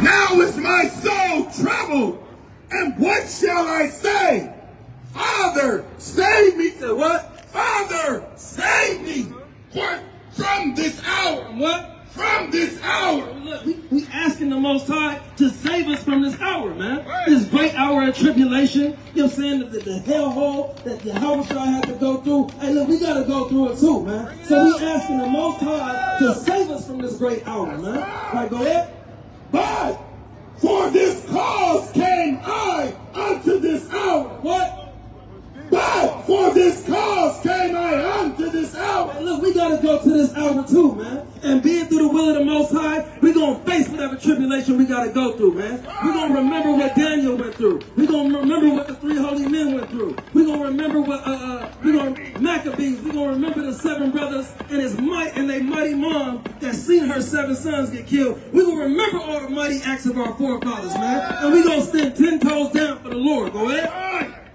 Now is my soul troubled, and what shall I say? Father, save me. Say what? Father, save me from this hour. What? From this hour. Look, we asking the Most High to save us from this hour, man. This great hour of tribulation. You know what I'm saying? The hellhole that the H.O.I had to go through. Hey, look, we got to go through it too, man. So we asking the Most High to save us from this great hour, man. All right, go ahead. But for this cause came I unto this hour. What? But for this cause came I unto this hour. Hey, look, we got to go to this hour too, man. And being through the will of the Most High, we're going to face whatever tribulation we got to go through, man. We're going to remember what Daniel went through. We're going to remember what the three holy men went through. We're going to remember what, Maccabees. We're going to remember the 7 brothers and his might and their mighty mom that seen her 7 sons get killed. We're going to remember all the mighty acts of our forefathers, man. And we're going to stand 10 toes down for the Lord. Go ahead.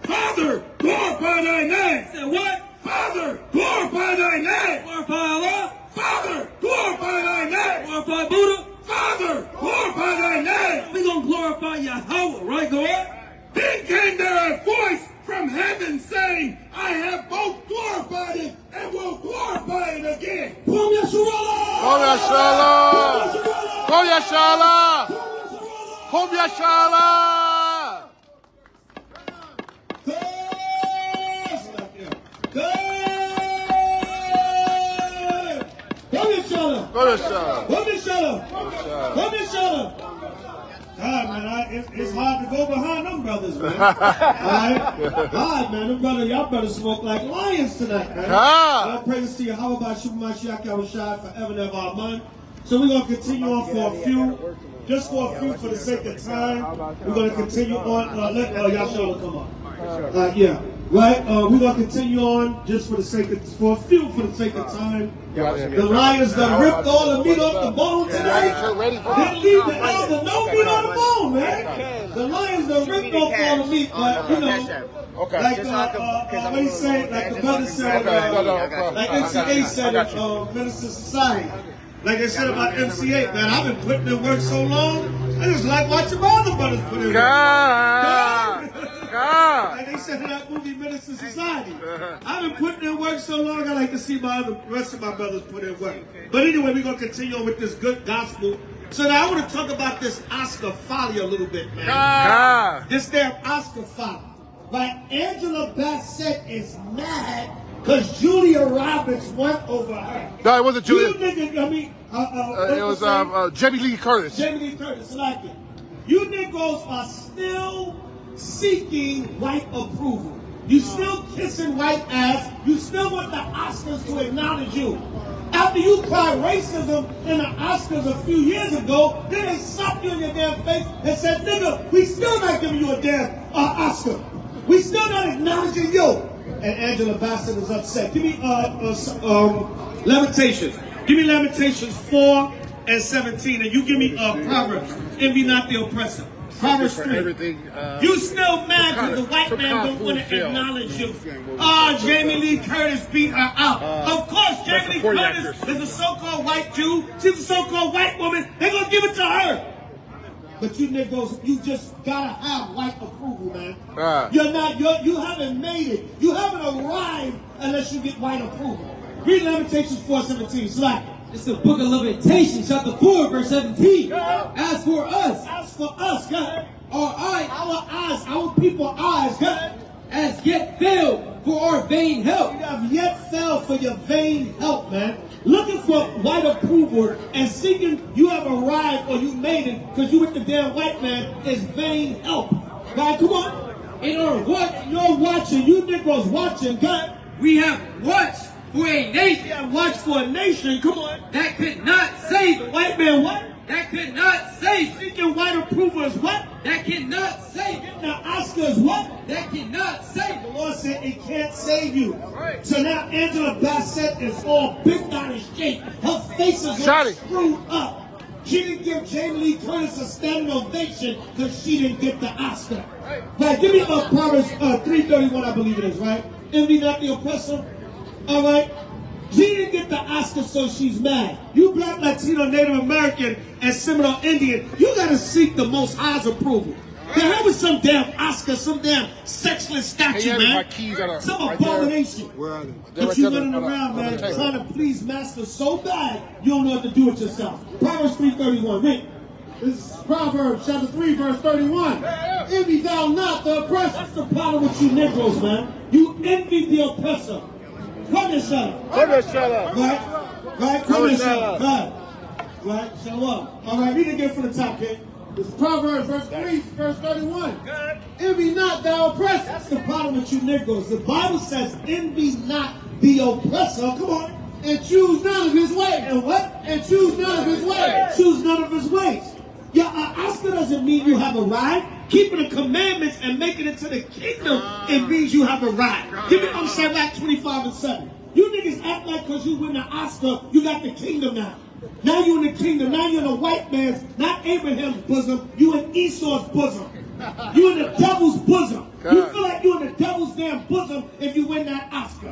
Father, glorify thy name. Say what? Father, glorify thy name. Glorify Allah. Father, glorify thy name. Glorify Buddha. Father, glorify thy name. We're going to glorify Yahweh, right? Go ahead. Then came there a voice from heaven saying, I have both glorified it and will glorify it again. Kom Yasharallah! Kom Yasharallah! Kom Yasharallah! Kom Yasharallah! God, man, it's hard to go behind them brothers, man. All right? God, man, them brothers, y'all better smoke like lions tonight, man. All praise to you. How about Mashiach Yahushua forever and ever, amen. So we're going to continue on for a few, just for a few for the sake of time. We're going to continue on. Let Yahshua come up. Yeah. Right, we're gonna continue on just for the sake of for the sake of time. The lions that ripped all the meat off the bone today didn't leave the elder no meat on the bone, man. The lions that ripped off all the meat, but you know, like what he said, like the brother said, like MCA said in Minister Society. Like I said about MCA, man, I've been putting in work so long, I just like watching my other brothers put in work. Like they said in that movie, Minister Society. I've been putting in work so long, I like to see the rest of my brothers put in work. But anyway, we're going to continue on with this good gospel. So now I want to talk about this Oscar folly a little bit, man. This damn Oscar folly. Right? Angela Bassett is mad because Julia Roberts won over her. No, it wasn't Julia. You niggas, I mean, it was Jamie Lee Curtis. Jamie Lee Curtis, like it. You niggas are still seeking white approval. You still kissing white ass. You still want the Oscars to acknowledge you. After you cried racism in the Oscars a few years ago, then they slapped you in your damn face and said, nigga, we still not giving you a damn Oscar. We still not acknowledging you. And Angela Bassett is upset. Give me Lamentations. Give me Lamentations 4 and 17, and you give me Proverbs. Envy not the oppressor. Proverbs 3. You still mad because the white man don't want to acknowledge you. Jamie Lee Curtis beat her out. Of course, Jamie Lee Curtis is a so-called white Jew. She's a so-called white woman. They're going to give it to her. But you niggas, you just gotta have white approval, man. You haven't made it. You haven't arrived unless you get white approval. Read Lamentations 4:17. Slack. It's the book of Lamentations, chapter 4, verse 17. As for us, God, our people's eyes, God, as yet failed for our vain help. You have yet failed for your vain help, man. Looking for white approval and seeking you have arrived or you made it because you with the damn white man is vain help. God, come on. In our what? You're watching. You niggas watching, God. We have watched for a nation. We have watched for a nation. Come on. That could not save the white man. What? That could not save. Seeking white approval is what? That cannot save. Getting the Oscars what? That cannot save. The Lord said it can't save you. Right. So now Angela Bassett is all bent out of shape. Her face is all screwed up. She didn't give Jamie Lee Curtis a standing ovation because she didn't get the Oscar. Right, give me Proverbs 3:31, I believe it is, right? Envy not the oppressor. All right. She didn't get the Oscar, so she's mad. You Black, Latino, Native American, and Seminole Indian, you gotta seek the Most High's approval. The hell with some damn Oscar, some damn sexless statue, man. Some abomination. But you running around, man, trying to please master so bad, you don't know what to do with yourself. Proverbs 3:31. Read. This is Proverbs chapter 3, verse 31. Envy thou not the oppressor. That's the problem with you Negroes, man. You envy the oppressor. Come here, shut up. Come here, shut up. Right, come here, shut up. Right, show up. All right, read it again from the top, kid. This is Proverbs verse 3, verse 31. Envy not thou oppressor. That's the problem with you Negroes. The Bible says, envy not the oppressor. Come on. And choose none of his ways. And what? And choose none of his ways. Choose none of his ways. Yeah, Oscar doesn't mean you have arrived. Keeping the commandments and making it to the kingdom, it means you have arrived. Give me Zabach 25:7. You niggas act like because you win the Oscar, you got the kingdom now. Now you in the kingdom. Now you're in the white man's, not Abraham's bosom. You in Esau's bosom. You in the devil's bosom. You feel like you in the devil's damn bosom if you win that Oscar.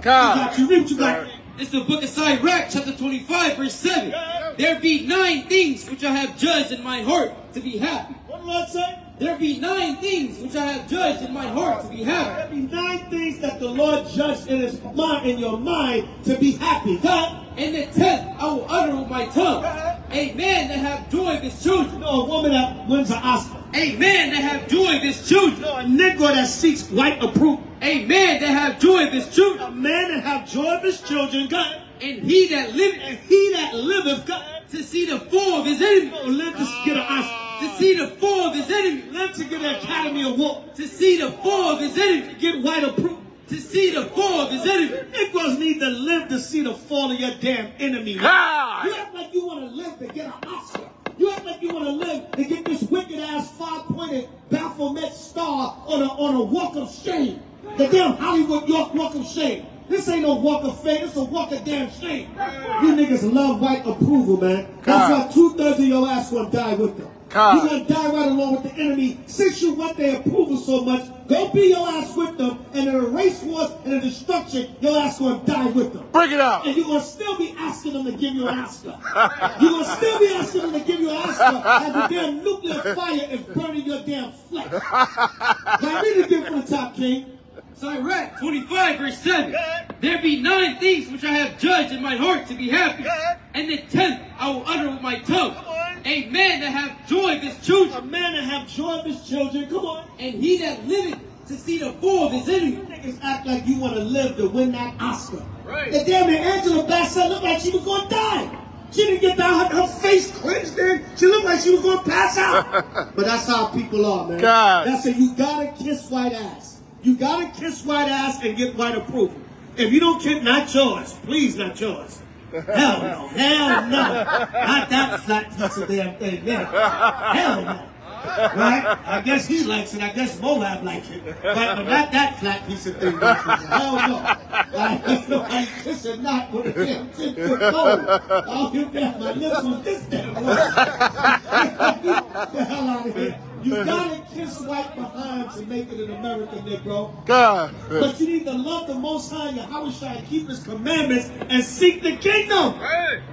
You read what you got. It's the book of Sirach, chapter 25, verse 7. There be 9 things which I have judged in my heart to be happy. What did Lord say? There be 9 things which I have judged in my heart to be happy. There be 9 things that the Lord judged in his mind, in your mind, to be happy. God. And the 10th I will utter with my tongue. A man that have joy of his children. You know, a woman that wins an Oscar. A man that have joy of his children. You know, a Negro that seeks white approval. A man that have joy of his children. A man that have joy of his children, God. And he that liveth, God, to see the fall of his enemy. Live to get an Oscar. To see the fall of his enemy. Live to get an Academy Award. To see the fall of his enemy. To get white approval. To see the fall of his enemy. Negroes need to live to see the fall of your damn enemy. You act like you want to live to get an Oscar. You act like you want to live to get this wicked-ass 5-pointed Baphomet star on a walk of shame. The damn Hollywood York walk of shame. This ain't no walk of fame. It's a walk of damn shame. You niggas love white approval, man. That's why 2/3 of your ass gonna die with them. You're gonna die right along with the enemy. Since you want their approval so much, go be your ass with them. And in the race wars and the destruction, your ass gonna die with them. Bring it out. And you're gonna still be asking them to give you an Oscar. You're gonna still be asking them to give you an Oscar, and the damn nuclear fire is burning your damn flesh. Now read it again from the top, King. Sirach 25, verse 7. There be 9 things which I have judged in my heart to be happy. And the 10th I will utter with my tongue. A man that have joy of his children. A man that have joy of his children. Come on. And he that liveth to see the fall of his enemy. You niggas act like you want to live to win that Oscar. Right. The damn Angela Bassett looked like she was going to die. She didn't get down, her face clenched in. She looked like she was going to pass out. But that's how people are, man. That's it. You got to kiss white ass. You got to kiss white ass and get white approval. If you don't kiss, not yours. Please, not yours. Hell no. Hell no. Not that flat piece of damn thing there. Hell no. Right? I guess he likes it. I guess Moab likes it. But not that flat piece of thing. Hell no. I kiss it not with a damn 10-foot pole. I'll get that. My lips on this damn one. Get the hell out of here. You gotta kiss white behind to make it in America, Negro. But you need to love the Most High, Yahushua, and keep His commandments and seek the kingdom.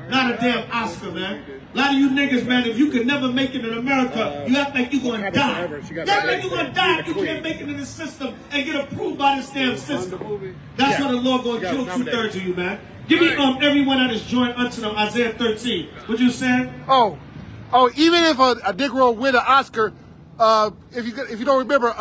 Not a damn Oscar, man. A lot of you niggas, man, if you can never make it in America, you act like you're gonna die. You act like you're gonna die if you can't make it in the system and get approved by this damn system. That's why the Lord gonna kill 2/3 of you, man. Give me everyone that is joined unto them, Isaiah 13. What you saying? Oh, even if a Negro win an Oscar, if you don't remember,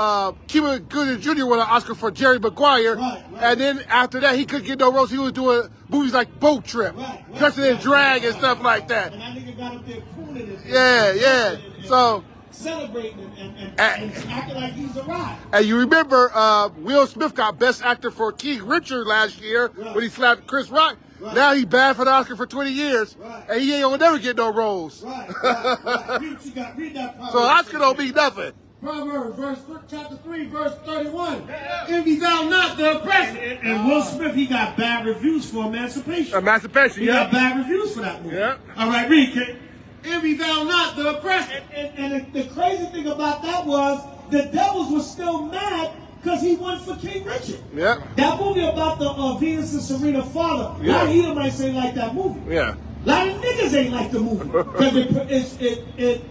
Cuba Gooding Jr. won an Oscar for Jerry Maguire, and then after that he couldn't get no roles. He was doing movies like Boat Trip, Dressing in Drag and stuff like that. And that nigga got up there cooling it. Yeah. So celebrating and acting like he's arrived. And you remember Will Smith got Best Actor for King Richard last year when he slapped Chris Rock. Now he banned for the Oscar for 20 years, and he ain't gonna never get no roles. Read that Proverbs. So Oscar don't mean nothing. Proverbs chapter 3, verse 31. Envy thou not the oppressor. And Will Smith, he got bad reviews for Emancipation. Emancipation, He got bad reviews for that movie. All right, read, Kate. Envy thou not the oppressor. And the crazy thing about that was the devils were still mad Because he won for King Richard. Yeah. That movie about the Venus and Serena father, a lot of Edomites ain't like that movie. Yeah. A lot of niggas ain't like the movie. Because it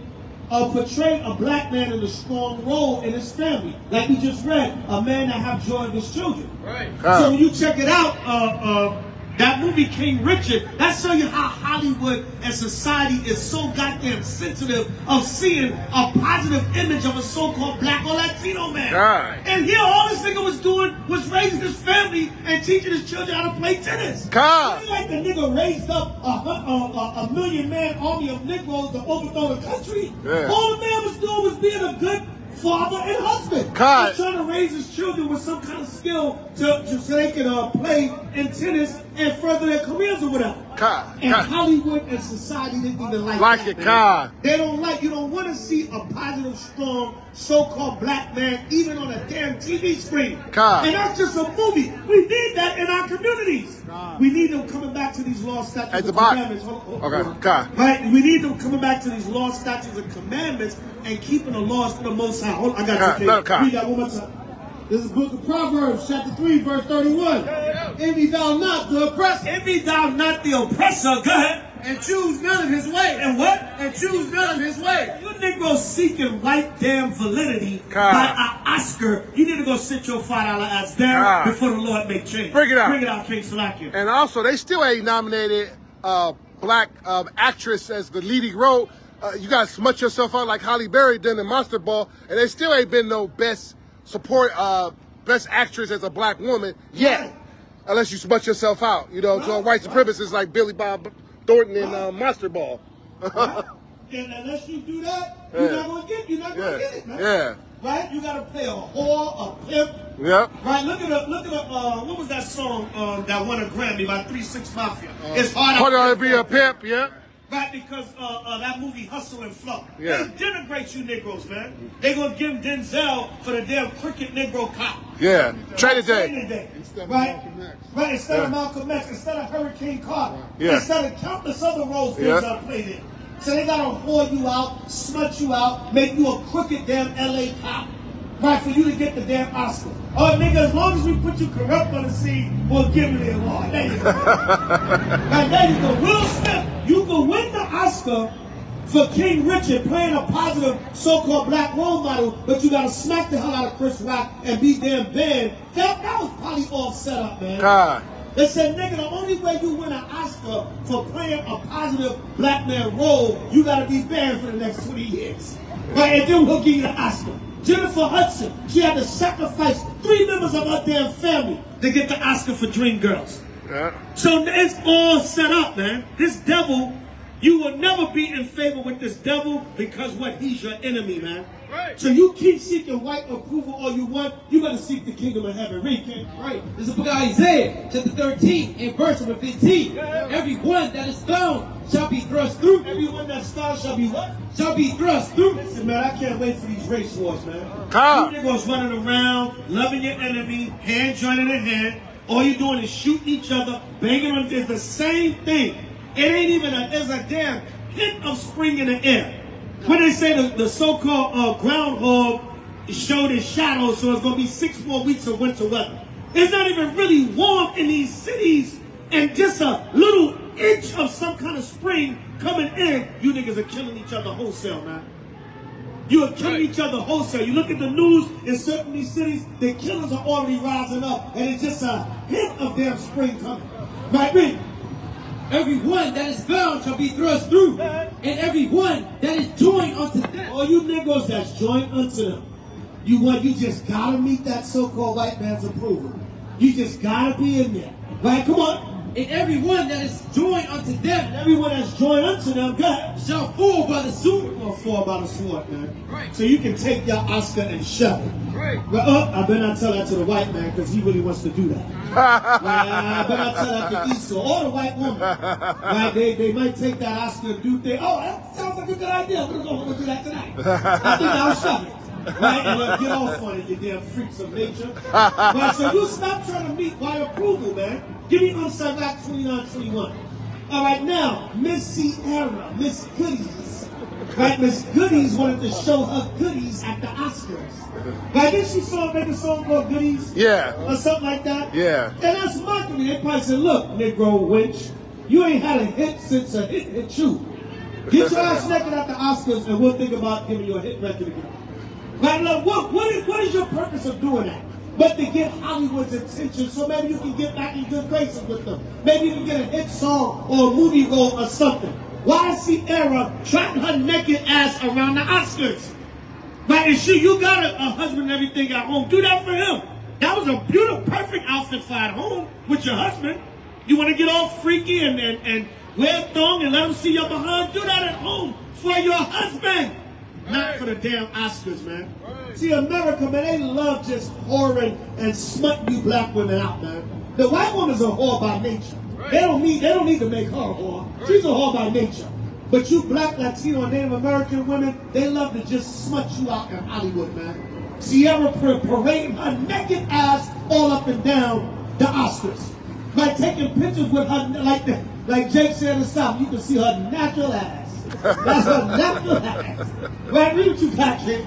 portrayed a black man in a strong role in his family. Like we just read, a man that have joy of his children. Right. So when you check it out, that movie King Richard, that shows you how Hollywood and society is so goddamn sensitive of seeing a positive image of a so-called black or Latino man. Right. And here all this nigga was doing was raising his family and teaching his children how to play tennis. God. It's like the nigga raised up a million-man army of Negroes to overthrow the country. Yeah. All the man was doing was being a good father and husband. God. Trying to raise his children with some kind of skill so they can play in tennis and further their careers or whatever. God. And God. Hollywood and society didn't even like that, it, man. God. They don't like, you don't want to see a positive, strong, so-called black man even on a damn TV screen. God. And that's just a movie. We need that in our communities. God. We need them coming back to these law, statutes, and commandments. Okay, God. Right? We need them coming back to these law, statutes, and commandments and keeping the laws for the Most High. I got you, read that one more time. This is the book of Proverbs, chapter 3, verse 31. Envy thou not the oppressor. Envy thou not the oppressor. Go ahead. And choose none of his way. And what? And choose none of his way. You Negroes seeking white damn validity by an Oscar. You need to go sit your $5 ass down before the Lord make change. Bring it out. Bring it out, King Salakia. And also, they still ain't nominated black actress as the leading role. You guys smut yourself out like Halle Berry done in Monster Ball, and there still ain't been no best actress as a black woman yet, unless you smut yourself out, you know, to a white supremacist like Billy Bob Thornton in Monster Ball. And unless you do that, you're not gonna get it, man. Yeah. Right? You gotta play a whore, a pimp. Yep. Right? Look at what was that song that won a Grammy by 3 6 Mafia? It's hard to be a pimp, yeah. Right, because that movie Hustle and Flow. Yeah. They denigrate you Negroes, man. They gonna give Denzel for the damn cricket Negro cop. Yeah. Training Day. Instead of Malcolm X. Right, instead of Malcolm X, instead of Hurricane Carter. Yeah. Instead of countless other roles Denzel played in. So they gotta whore you out, smut you out, make you a crooked damn LA cop. Right, for you to get the damn Oscar. Oh, nigga, as long as we put you corrupt on the scene, we'll give you the award. There you go. Right, there you go. Will Smith, you can win the Oscar for King Richard playing a positive so-called black role model, but you gotta smack the hell out of Chris Rock and be damn banned. That was probably all set up, man. God. They said, nigga, the only way you win an Oscar for playing a positive black man role, you gotta be banned for the next 20 years. Right, and then we'll give you the Oscar. Jennifer Hudson, she had to sacrifice 3 members of her damn family to get the Oscar for Dreamgirls. Yeah. So it's all set up, man. This devil, you will never be in favor with this devil because what? He's your enemy, man. Right. So you keep seeking white approval all you want, you better seek the kingdom of heaven. Read, King. Right. This is the book of Isaiah, chapter 13, and verse number 15. Everyone that is found shall be thrust through. Everyone that's found shall be what? Shall be thrust through. Listen, man, I can't wait for these race wars, man. You niggas running around, loving your enemy, hand joining in hand. All you doing is shooting each other, banging on. It's the same thing. It ain't even there's a damn hint of spring in the air. When they say the so-called groundhog showed his shadow, so it's going to be 6 more weeks of winter weather. It's not even really warm in these cities, and just a little inch of some kind of spring coming in, you niggas are killing each other wholesale, man. You are killing each other wholesale. You look at the news in certain of these cities, the killers are already rising up, and it's just a hint of damn spring coming. Right, read. Everyone that is found shall be thrust through, and everyone that is joined unto them. All you niggas that's joined unto them. You just gotta meet that so-called white man's approval. You just gotta be in there. Right, come on. And everyone that is joined unto them, and everyone that's joined unto them, God, shall fall by the sword. Or fall by the sword, man. Right. So you can take your Oscar and shove it. Right. But I better not tell that to the white man because he really wants to do that. I better not tell that to Esau or the white woman. Right? They might take that Oscar and do things. Oh, that sounds like a good idea. We're going to do that tonight. I think I'll shove it. Right? And get off on it, you damn freaks of nature. Right? So you stop trying to meet white approval, man. Give me Zabach 29:21. All right, now, Miss Sierra, Miss Goodies. Right, Miss Goodies wanted to show her goodies at the Oscars. Right, didn't she make a song called Goodies? Yeah. Or something like that? Yeah. And that's marketing. They probably said, look, Negro wench, you ain't had a hit since a hit hit you. Get your ass naked at the Oscars and we'll think about giving you a hit record again. Right, look, what is your purpose of doing that? But to get Hollywood's attention, so maybe you can get back in good graces with them. Maybe you can get a hit song or a movie role or something. Why is Sierra trotting her naked ass around the Oscars? Right, and you got a husband and everything at home. Do that for him. That was a beautiful, perfect outfit for at home with your husband. You want to get all freaky and wear a thong and let him see your behind? Do that at home for your husband. Not for the damn Oscars, man. Right. See, America, man, they love just whoring and smutting you black women out, man. The white woman's a whore by nature. Right. They don't need to make her a whore. Right. She's a whore by nature. But you black, Latino, and Native American women, they love to just smut you out in Hollywood, man. Sierra parading her naked ass all up and down the Oscars. By taking pictures with her, like Jake said in the South, you can see her natural ass. That's her natural ass. Right, read what you got, Jake.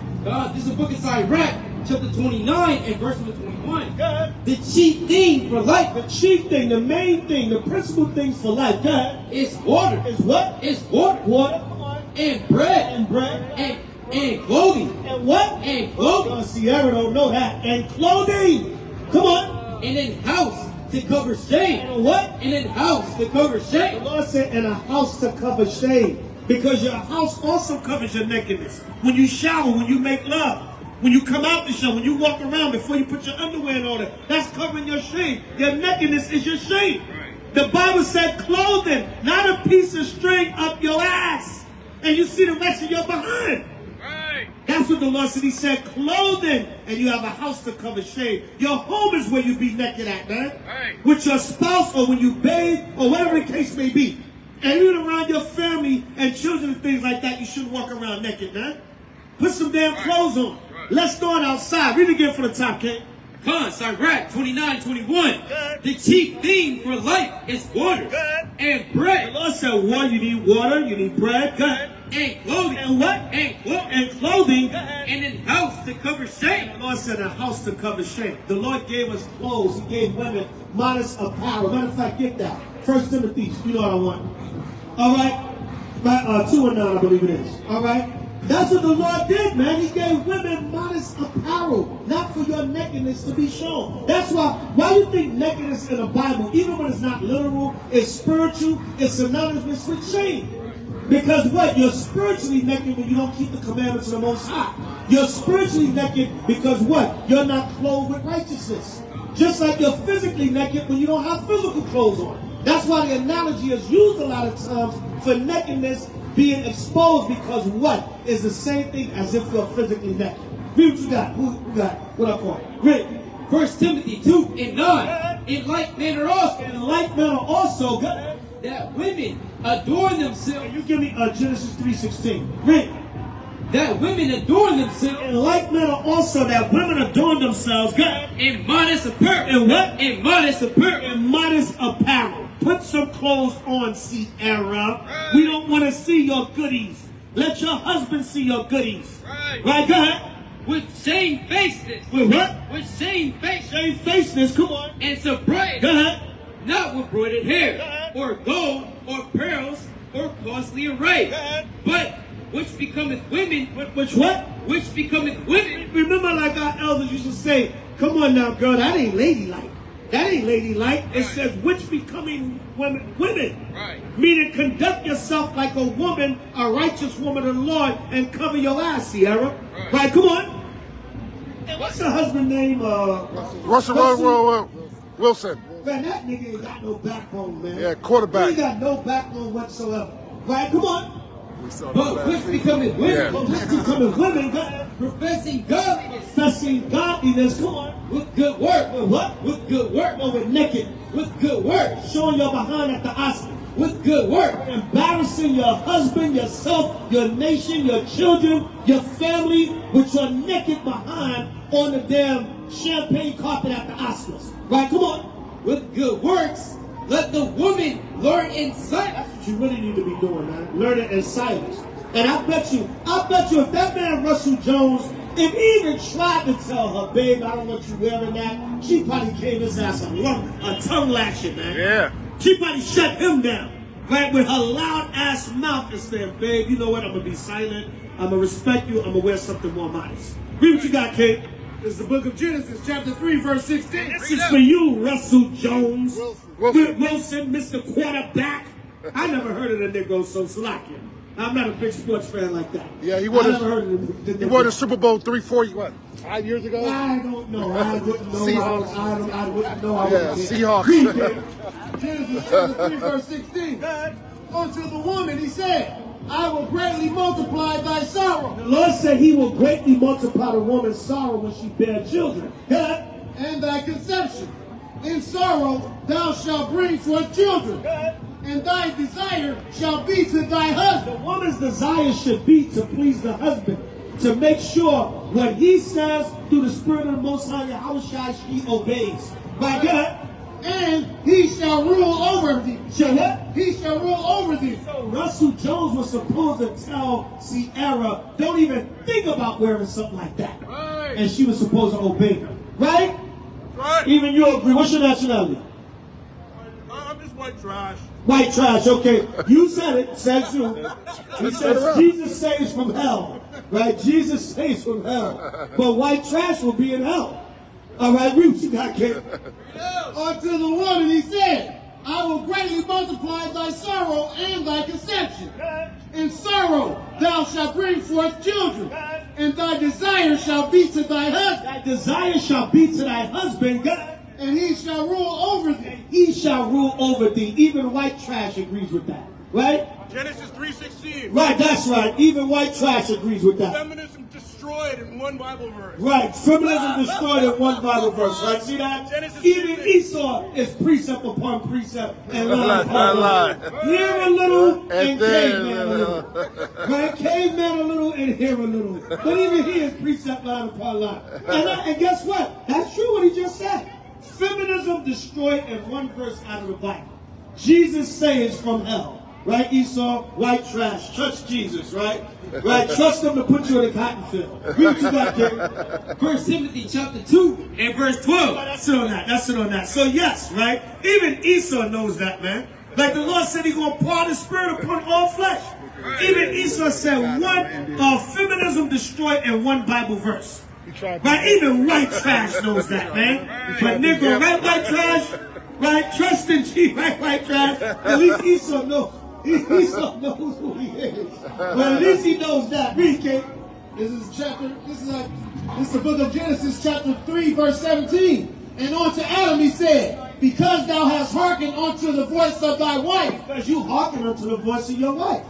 This is a book inside Iraq, chapter 29 and verse number 21. God. The chief thing for life. The chief thing, the main thing, the principal things for life, God, is water. Is what? Is water. Water. And bread. And bread. And clothing. And what? And clothing. Sierra don't know that. And clothing. Come on. And then house to cover shame. And what? And then house to cover shame. The Lord said, and a house to cover shame. Because your house also covers your nakedness. When you shower, when you make love, when you come out the shower, when you walk around before you put your underwear in order, that's covering your shame. Your nakedness is your shame. Right. The Bible said clothing, not a piece of string up your ass. And you see the rest of your behind. Right. That's what the Lord said. He said clothing, and you have a house to cover shame. Your home is where you be naked at, man. Right. With your spouse or when you bathe or whatever the case may be. And even around your family and children and things like that, you shouldn't walk around naked, man. Put some damn clothes on. Let's start outside. Read it again for the top, King. Sirach 29:21. The chief thing for life is water and bread. The Lord said, water, you need water, you need bread, and clothing. And what? And clothing. And then house to cover shame. The Lord said a house to cover shame. The Lord gave us clothes. He gave women modest apparel. Matter of fact, get that. 1 Timothy, you know what I want. All right? 2 and 9, I believe it is. All right? That's what the Lord did, man. He gave women modest apparel, not for your nakedness to be shown. That's why you think nakedness in the Bible, even when it's not literal, it's spiritual, it's synonymous with shame. Because what? You're spiritually naked when you don't keep the commandments of the Most High. You're spiritually naked because what? You're not clothed with righteousness. Just like you're physically naked when you don't have physical clothes on. That's why the analogy is used a lot of times for nakedness being exposed, because what is the same thing as if you're physically naked. Read what you got. Who got? What I call it? Read. 1 Timothy 2 and 9. In like manner also. That women adorn themselves. You give me Genesis 3:16. Read. That women adorn themselves. In like manner also that women adorn themselves. In modest apparel. In what? In modest apparel. In modest apparel. Put some clothes on, Sierra. We don't want to see your goodies. Let your husband see your goodies. Right, go ahead. With shamefacedness. With what? With shamefacedness. Shamefacedness, come on. And sobriety. Go ahead. Not with broidered hair, or gold, or pearls, or costly array. But which becometh women. Which what? Which becometh women. Remember, like our elders used to say, come on now, girl, that ain't ladylike. That ain't ladylike. It says, which becoming women. Right. Meaning, conduct yourself like a woman, a righteous woman of the Lord, and cover your ass, Sierra. Right, come on. And what's her husband's name? Russell Wilson. Man, that nigga ain't got no backbone, man. Yeah, quarterback. He ain't got no backbone whatsoever. Right, come on. But which becometh women. Yeah. But which becometh women. Professing godliness. Professing godliness, come on. With good work. With what? With good work. No, with naked. With good work. Showing your behind at the Oscar. With good work. Embarrassing your husband, yourself, your nation, your children, your family, with your naked behind on the damn champagne carpet at the Oscars. Right, come on. With good works, let the woman learn in silence. That's what you really need to be doing, man. Learn it in silence. And I bet you if that man Russell Jones, if he even tried to tell her, babe, I don't want you wearing that, she probably gave his ass a tongue lashing, man. Yeah. She probably shut him down, right, with her loud ass mouth and saying, babe, you know what, I'm going to be silent, I'm going to respect you, I'm going to wear something more modest. Read what you got, Kate. It's the book of Genesis, chapter 3, verse 16. This is for you, Russell Jones. Wilson. Mr. Quarterback. I never heard of the Negro so slacking. I'm not a big sports fan like that. Yeah, he won the Super Bowl 5 years ago? I don't know. I wouldn't know. Seahawks. I wouldn't know. Yeah, Seahawks. Genesis chapter 3, verse 16. Unto the woman he said, I will greatly multiply thy sorrow. The Lord said he will greatly multiply the woman's sorrow when she bear children. And thy conception. In sorrow thou shalt bring forth children. And thy desire shall be to thy husband. The woman's desire should be to please the husband, to make sure what he says through the Spirit of the Most High, H.O.I, she obeys. By God. And he shall rule over thee. Shall what? He shall rule over thee. So Russell Jones was supposed to tell Sierra, don't even think about wearing something like that. Right. And she was supposed to obey her. Right? Right. Even you agree. What's your nationality? I'm just white trash. White trash, okay. You said it, says you. He says Jesus saves from hell. Right? Jesus saves from hell. But white trash will be in hell. All right, read what you got, Kate. Unto the woman he said, I will greatly multiply thy sorrow and thy conception. In sorrow thou shalt bring forth children, and thy desire shall be to thy husband. Thy desire shall be to thy husband, God. And he shall rule over thee. He shall rule over thee. Even white trash agrees with that. Right? Genesis 3:16. Right, that's right. Even white trash agrees with that. Feminism destroyed in one Bible verse. Right, feminism destroyed in one Bible verse, right? See that? Genesis Even 3:16. Esau is precept upon precept and line upon line. Here a little and caveman a little. Right? Caveman a little and here a little. But even he is precept line upon line. And guess what? That's true what he just said. Feminism destroyed in one verse out of the Bible. Jesus saves from hell. Right, Esau? White trash. Trust Jesus, right? Right? Trust him to put you in a cotton field. Read what you got, Kate. 1 Timothy chapter 2 and verse 12. That's it on that. That's it on that. So yes, right? Even Esau knows that, man. Like the Lord said, he's going to pour the Spirit upon all flesh. Even Esau said one feminism destroyed in one Bible verse. Right? Even white trash knows that, man. But nigga, right, white trash? Right? Trust in Jesus, right, white trash? At least Esau knows. Esau knows who he is. But at least he knows that. Read, Kate. This is the book of Genesis chapter 3 verse 17. And unto Adam he said, because thou hast hearkened unto the voice of thy wife. Because you hearken unto the voice of your wife.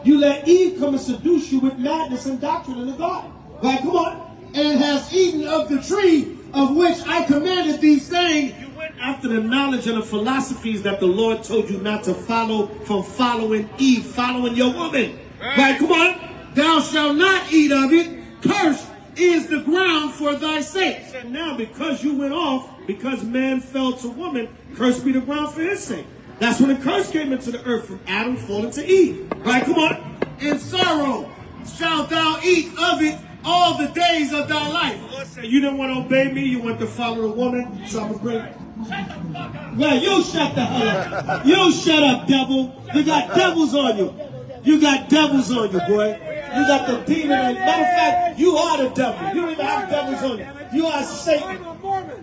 You let Eve come and seduce you with madness and doctrine in the garden. Right, come on. And hast eaten of the tree of which I commanded thee, saying, after the knowledge and the philosophies that the Lord told you not to follow, from following Eve, following your woman. Right, come on. Thou shalt not eat of it. Cursed is the ground for thy sake. And now because you went off, because man fell to woman, cursed be the ground for his sake. That's when the curse came into the earth from Adam falling to Eve. Right, come on. In sorrow shalt thou eat of it all the days of thy life. You didn't want to obey me, you want to follow the woman, so I'm going to well, you shut the hell up. You shut up, devil. You got devils on you. You got devils on you, boy. You got the demon. Matter of fact, you are the devil. You don't even have devils on you. You are Satan.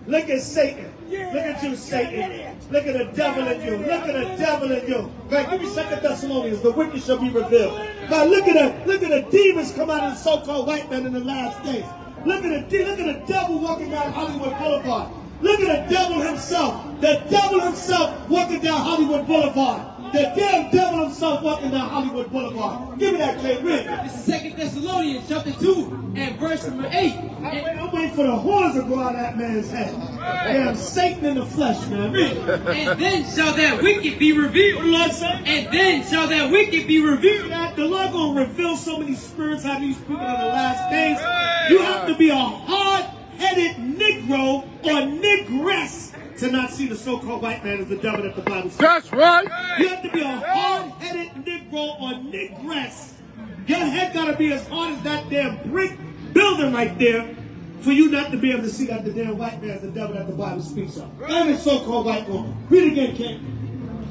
Look at Satan. Look at you, Satan. Look at the devil in you. Look at the devil in you. Right, give me 2 Thessalonians. The wicked shall be revealed. Right, look at the demons come out of the so-called white man in the last days. Look at the devil walking down Hollywood Boulevard. Look at the devil himself. The devil himself walking down Hollywood Boulevard. The damn devil himself walking down Hollywood Boulevard. Give me that, Kate. Read. This is 2 Thessalonians chapter 2 and verse number 8. I'm waiting for the horns to go out of that man's head. Damn Satan in the flesh, man. Read. And then shall that wicked be revealed. What the Lord say? And then shall that wicked be revealed. The Lord gonna reveal so many spirits out of these people in the last days. You have to be a hard-headed Negro or Negress to not see the so-called white man as the devil that the Bible says. That's right. You have to be a hard-headed Negro or Negress Your head got to be as hard as that damn brick building right there for you not to be able to see that the damn white man is the devil that the Bible speaks of. And the so-called white woman. Read again, King.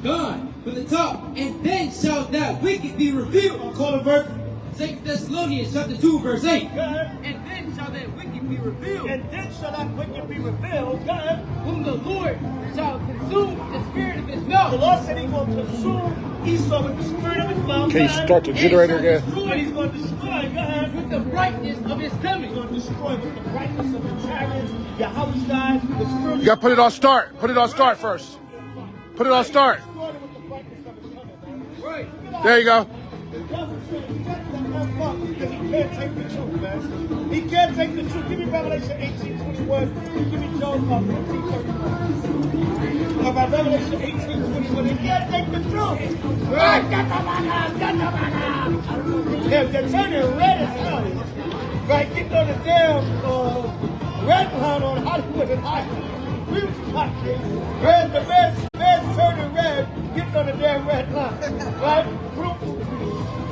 God, from the top, and then shall that wicked be revealed. I'll call the verse. 2 Thessalonians chapter 2, verse 8. God. And then shall that wicked be revealed. And then shall that wicked be revealed, God. Whom the Lord shall consume the spirit of his mouth. The Lord said he's going to consume Esau with the spirit of his mouth. Can you start the generator again? And he's going to destroy, God. With the brightness of his coming. He's going to destroy with the brightness of the chariots, your house guys, the spiritual. You got to put it on start. Put it on start first. Put it on start. Right. There you go. Because he can't take the truth, man. He can't take the truth. Give me Revelation 18:21. Give me Job 15:31. About Revelation 18:21. He can't take the truth. Right? They're turning red as hell. Right? Get on the damn red line on Hollywood and Highland. Where's the red's turning red? Get on the damn red line. Right?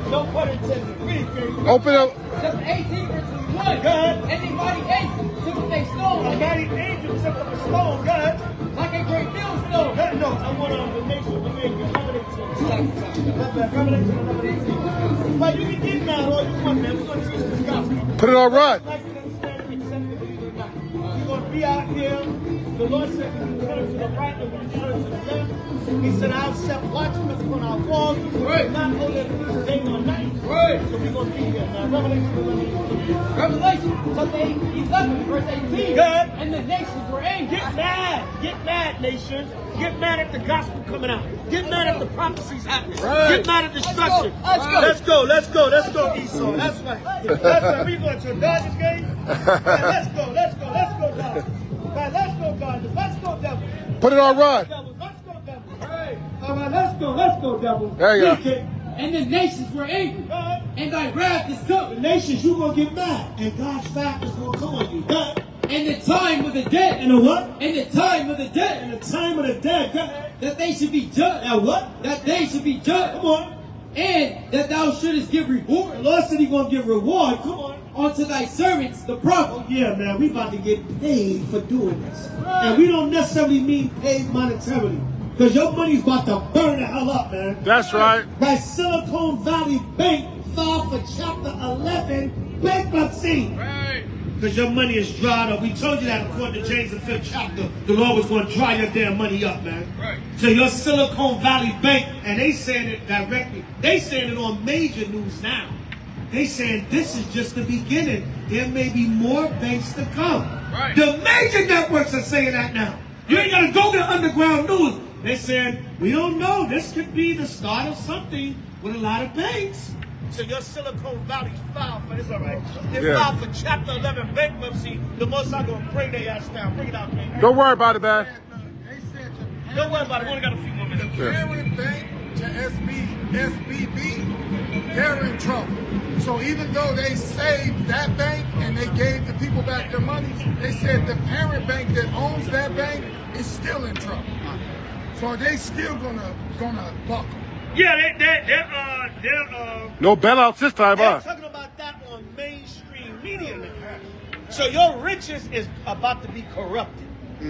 No pun intended. Open up. Chapter 18, verse 1. God. And the mighty angel took up a stone. A mighty angel took up a stone, God. Like a great millstone. God, no, I want on the nation of Revelation. Revelation. But you can get that all you want, man. We're going to teach this gospel. Put it on run. Like you understand and accept it, believe it or not. You're going to be out here. The Lord said, when you turn to the right and when you turn to the left, He said, I'll set watchmen upon our walls. Right. Not only day or night. Right. So we're going to be here now. Revelation chapter 11, verse 18. Good. And the nations were angry. Get mad, nation. Get mad at the gospel coming out. Get mad at the prophecies happening. Right. Get mad at destruction. Let's go. Let's go, Esau. That's right. That's right. We going to a Dodgers game? Let's go, Dodgers. Right, let's go, Dodgers. Let's go, devil. Put it on run. Let's go, devil. Right. All right, let's go, devil. There you go. And the nations were angry. And thy wrath is The come. nations, you're going to get mad. And God's wrath is going to come on you. God. And the time of the dead. And the what? And the time of the dead. And the time of the dead. God. That they should be judged. Now what? That they should be judged. Come on. And that thou shouldest give The reward Lord said He's going to give reward. Come on. unto thy servants, the prophet. Yeah, man, we about to get paid for doing this. And we don't necessarily mean paid monetarily. Because your money's about to burn the hell up, man. That's right. By Silicon Valley Bank filed for Chapter 11 bankruptcy. Right. Because your money is dried up. We told you that according to James the 5th chapter. The Lord was going to dry your damn money up, man. Right. So your Silicon Valley Bank, and they saying it directly. They saying it on major news now. They saying this is just the beginning. There may be more banks to come. Right. The major networks are saying that now. You ain't got to go to the underground news. They're saying, we don't know. This could be the start of something with a lot of banks. So your Silicon Valley's filed for this, all right? They filed for Chapter 11 bankruptcy. The most I'm going to bring their ass down. Bring it out, man. Don't worry about it, man. Don't worry about it. We only got a few more minutes. Parent bank to SBB, they're in trouble. So even though they saved that bank and they gave the people back their money, they said the parent bank that owns that bank is still in trouble. So are they still gonna buckle? Yeah, they're No bailouts this time, they're huh? talking about that on mainstream media now. So your riches is about to be corrupted.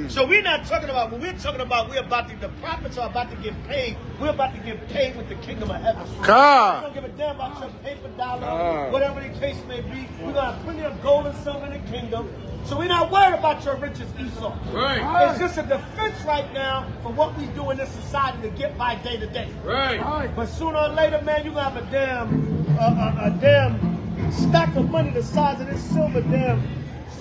So we're not talking about, when we're talking about, the prophets are about to get paid. We're about to get paid with the kingdom of heaven. We don't give a damn about your paper dollar, whatever the case may be. We're going to have plenty of gold and silver in the kingdom. So we're not worried about your riches, Esau. Right. It's just a defense right now for what we do in this society to get by day to day. Right. But sooner or later, man, you're going to have a damn stack of money the size of this silver damn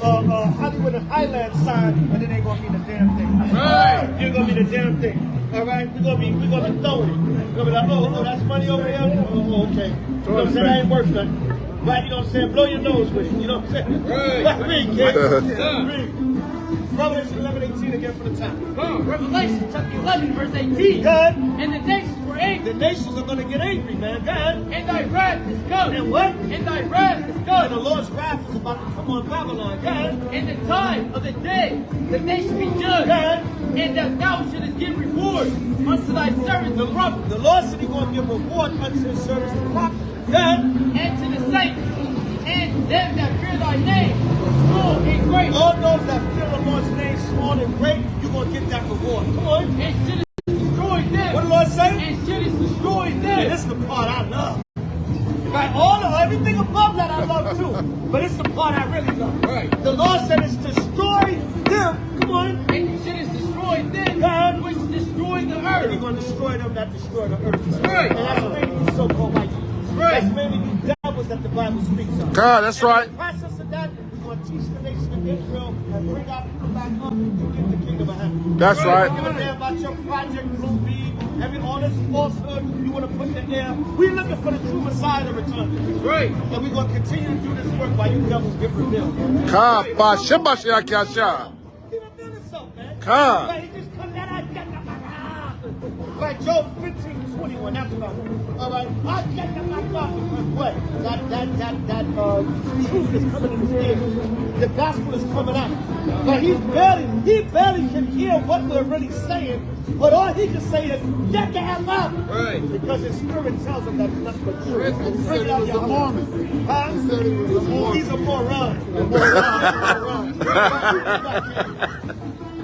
Hollywood and Highland sign, and it ain't gonna be the damn thing. Right. You're gonna be the damn thing. All right, we're gonna be throwing it. We're gonna be like, oh, that's money over there. Oh, okay. You know what I'm saying? That ain't worth nothing. Right? You know what I'm saying? Blow your nose with it. You know what I'm saying? Right. Read, kid. Read. Revelation 11:18 again for the time. Revelation chapter 11, verse 18. Good. And the nations were angry. The nations are gonna get angry, man. Good. And thy wrath is come. And what? And thy wrath is And the come. Lord's wrath is about to come on Babylon. Good. In the time of the day that they should be judged. Good. And that thou shouldest give reward unto thy servants the prophet. The Lord said He's going to give reward unto His servants the prophet. and to the saints, and them that fear thy name, small and great. All those that fear the Lord's name, small and great, you're going to get that reward. Come on. And should destroy them. What the Lord say? And should destroy them. And this is the part I love. Right? Everything above that I love too. But it's the part I really love. Right. The Lord said it's destroy them. Come on. And should destroy them, God, which destroy the earth. He's going to destroy them that destroy the earth. Right. And that's mainly you so-called white people. Right. That's mainly you devils that the Bible speaks of. God, that's right. In the process of that, we're going to teach the nation of Israel and bring our people back up to get the kingdom of heaven. That's right. Don't give a damn about your project, Blue Bead, all this falsehood you want to put in the air. We're looking for the true Messiah to return. Right. And we're going to continue to do this work while you devils get revealed. God, Basha, He revealed himself, man. God. Like, he just come down. Like Job 15:21, that's about it. All right. I get them back up because what? That truth is coming in his ears. The gospel is coming out. But he barely can hear what we're really saying. But all he can say is, get the hell out. Right. Because his spirit tells him that it's not the truth. He said he was a Mormon. Huh? He said he was a Mormon. He's a moron.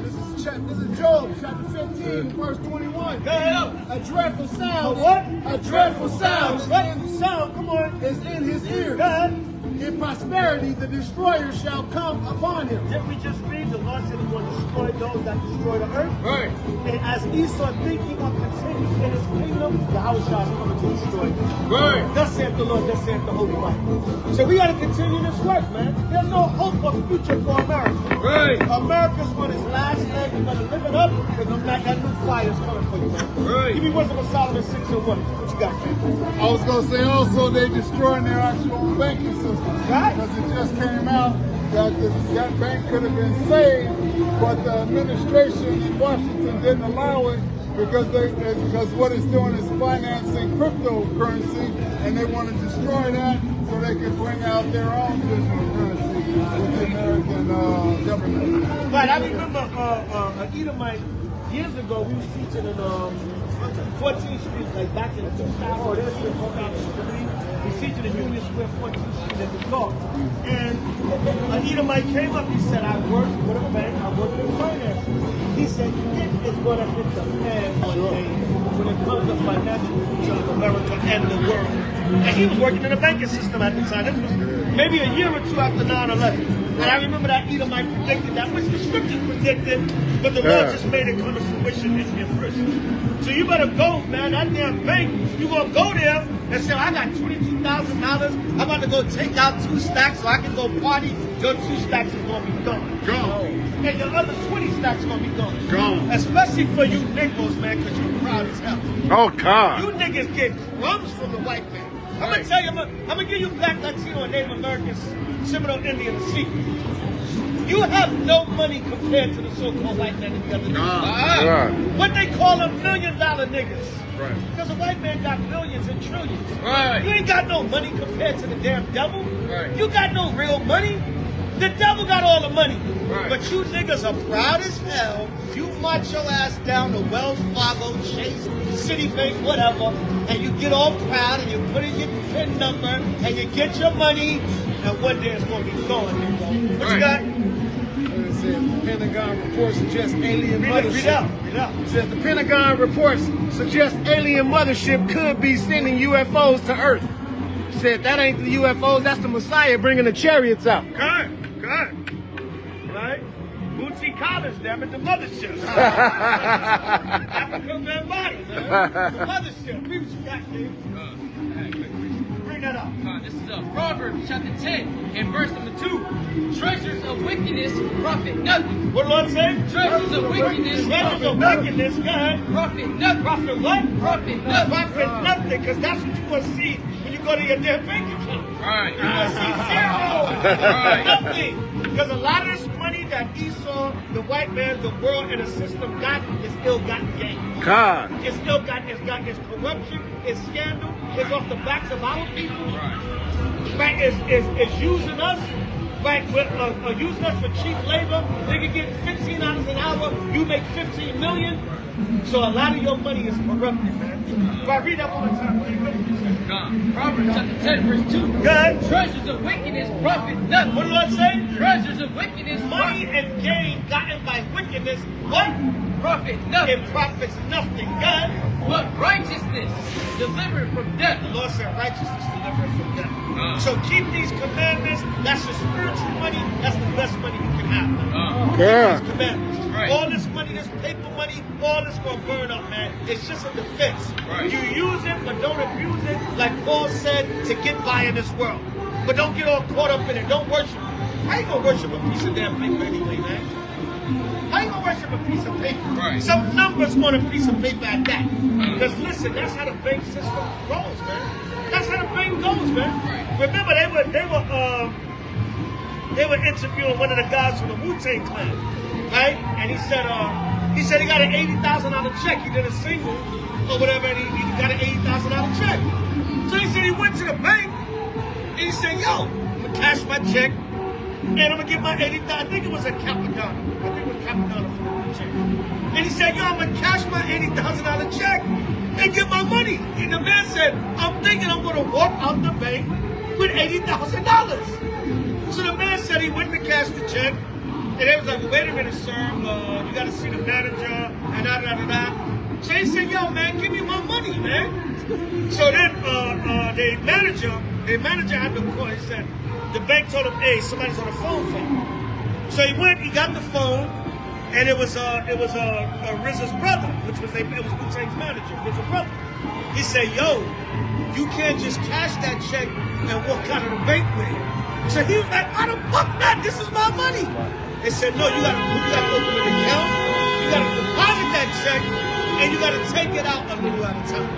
This is Job chapter 15, verse 21. A dreadful sound. What? A dreadful sound. Sound, come on. Is in his ears. God. In prosperity, the destroyer shall come upon him. Didn't we just read the Lord said he will destroy those that destroy the earth? Right. And as Esau thinking of continuing in his kingdom, the house shall come to destroy him. Right. Thus saith the Lord, thus saith the Holy Bible. So we got to continue this work, man. There's no hope or future for America. Right. America's on its last leg. We're going to live it up because that new fire is coming for you, man. Right. Give me wisdom of Solomon 6:1. What you got, man? I was going to say also they destroying their actual banking system. Right. Because it just came out that that bank could have been saved, but the administration in Washington didn't allow it because what it's doing is financing cryptocurrency, and they want to destroy that so they can bring out their own digital currency with the American government. Right, I remember an Edomite years ago. We was teaching in 14th Street, like back in 2003. We was teaching in Union Square, 14th Street in New York. And an Edomite came up. He said, "I work with a bank. I work with finance." He said, "It is going to hit the fan one day when it comes to financial future of America and the world." And he was working in the banking system at the time. This was maybe a year or two after 9/11. And I remember that Edomite predicted that, which the scriptures predicted, but the Lord just made it come to fruition in person. So you better go, man. That damn bank, you gonna go there and say, "I got $22,000. I'm about to go take out 2 stacks so I can go party." Your 2 stacks is gonna be gone. Gone. And your other 20 stacks gonna be gone. Gone. Especially for you niggas, man, because you're proud as hell. Oh, God. You niggas get crumbs from the white man. I'm gonna tell you, I'm gonna give you Black, Latino, and Native Americans, Seminole Indian, a secret. You have no money compared to the so-called white man in the other Right. What they call $1 million niggas. Right. Because the white man got billions and trillions. Right. You ain't got no money compared to the damn devil. Right. You got no real money. The devil got all the money. Right. But you niggas are proud as hell. You march your ass down to Wells Fargo, Chase, Citibank, whatever, and you get all proud and you put in your PIN number and you get your money, and one day it's going to be gone, nigga. What you got? It says the Pentagon reports suggest alien Read mothership. out. It says the Pentagon reports suggest alien mothership could be sending UFOs to Earth. It said that ain't the UFOs, that's the Messiah bringing the chariots out. Good. Right? Bootsy Collins, damn it, the mothership. African man body, man. The mothership. Read what you got, Dave. Bring that up. This is Proverbs chapter 10 and verse number 2. Treasures of wickedness profit nothing. What the Lord say? Treasures of wickedness Treasures of wickedness, go ahead. profit nothing. Profit what? Profit nothing. Profit nothing, because that's what you want to see when you go to your damn bank account. Right. You want to see zero. Right. Nothing. Because a lot of this money that Esau, the white man, the world, and the system got is ill-gotten gain. God. It's ill-gotten, it's corruption, it's scandal, it's off the backs of our people. Right. Right? It's using us Right, using us for cheap labor, nigga getting $15 an hour, you make $15 million. So a lot of your money is corrupted, man. Right, read that one more time. Proverbs chapter 10, verse 2. Good. Treasures of wickedness profit nothing. What did I say? Treasures of wickedness Money and gain gotten by wickedness, what? profit nothing. It profits nothing. God. But righteousness delivered from death. The Lord said righteousness delivered from death. So keep these commandments. That's your spiritual money. That's the best money you can have. Yeah. These commandments. Right. All this money, this paper money, all this gonna burn up, man. It's just a defense. Right. You use it, but don't abuse it, like Paul said, to get by in this world. But don't get all caught up in it. Don't worship it. How you gonna worship a piece of damn paper anyway, man? How you gonna worship a piece of paper? Right. Some numbers on a piece of paper at that. Because listen, that's how the bank system rolls, man. That's how the bank goes, man. Right. Remember, they were interviewing one of the guys from the Wu-Tang Clan, right? And he said he got an $80,000 check. He did a single or whatever, and he got an $80,000 check. So he said he went to the bank and he said, "Yo, I'm gonna cash my check." And I'm gonna get my 80,000. I think it was a Capadonna. I think it was Capadonna for the check. And he said, "Yo, I'm gonna cash my $80,000 check and get my money." And the man said, "I'm thinking I'm gonna walk out the bank with $80,000." So the man said he went to cash the check, and they was like, "Well, wait a minute, sir. You gotta see the manager and da da da da." So he said, "Yo, man, give me my money, man." So then the manager had to call. He said. The bank told him, "Hey, somebody's on the phone for you." So he went, he got the phone, and it was RZA's brother, it was Wu-Tang's manager, RZA's brother. He said, "Yo, you can't just cash that check and walk out of the bank with it." So he was like, "How the fuck not? This is my money." They said, "No, you gotta open an account, you gotta deposit that check, and you gotta take it out a little at a time."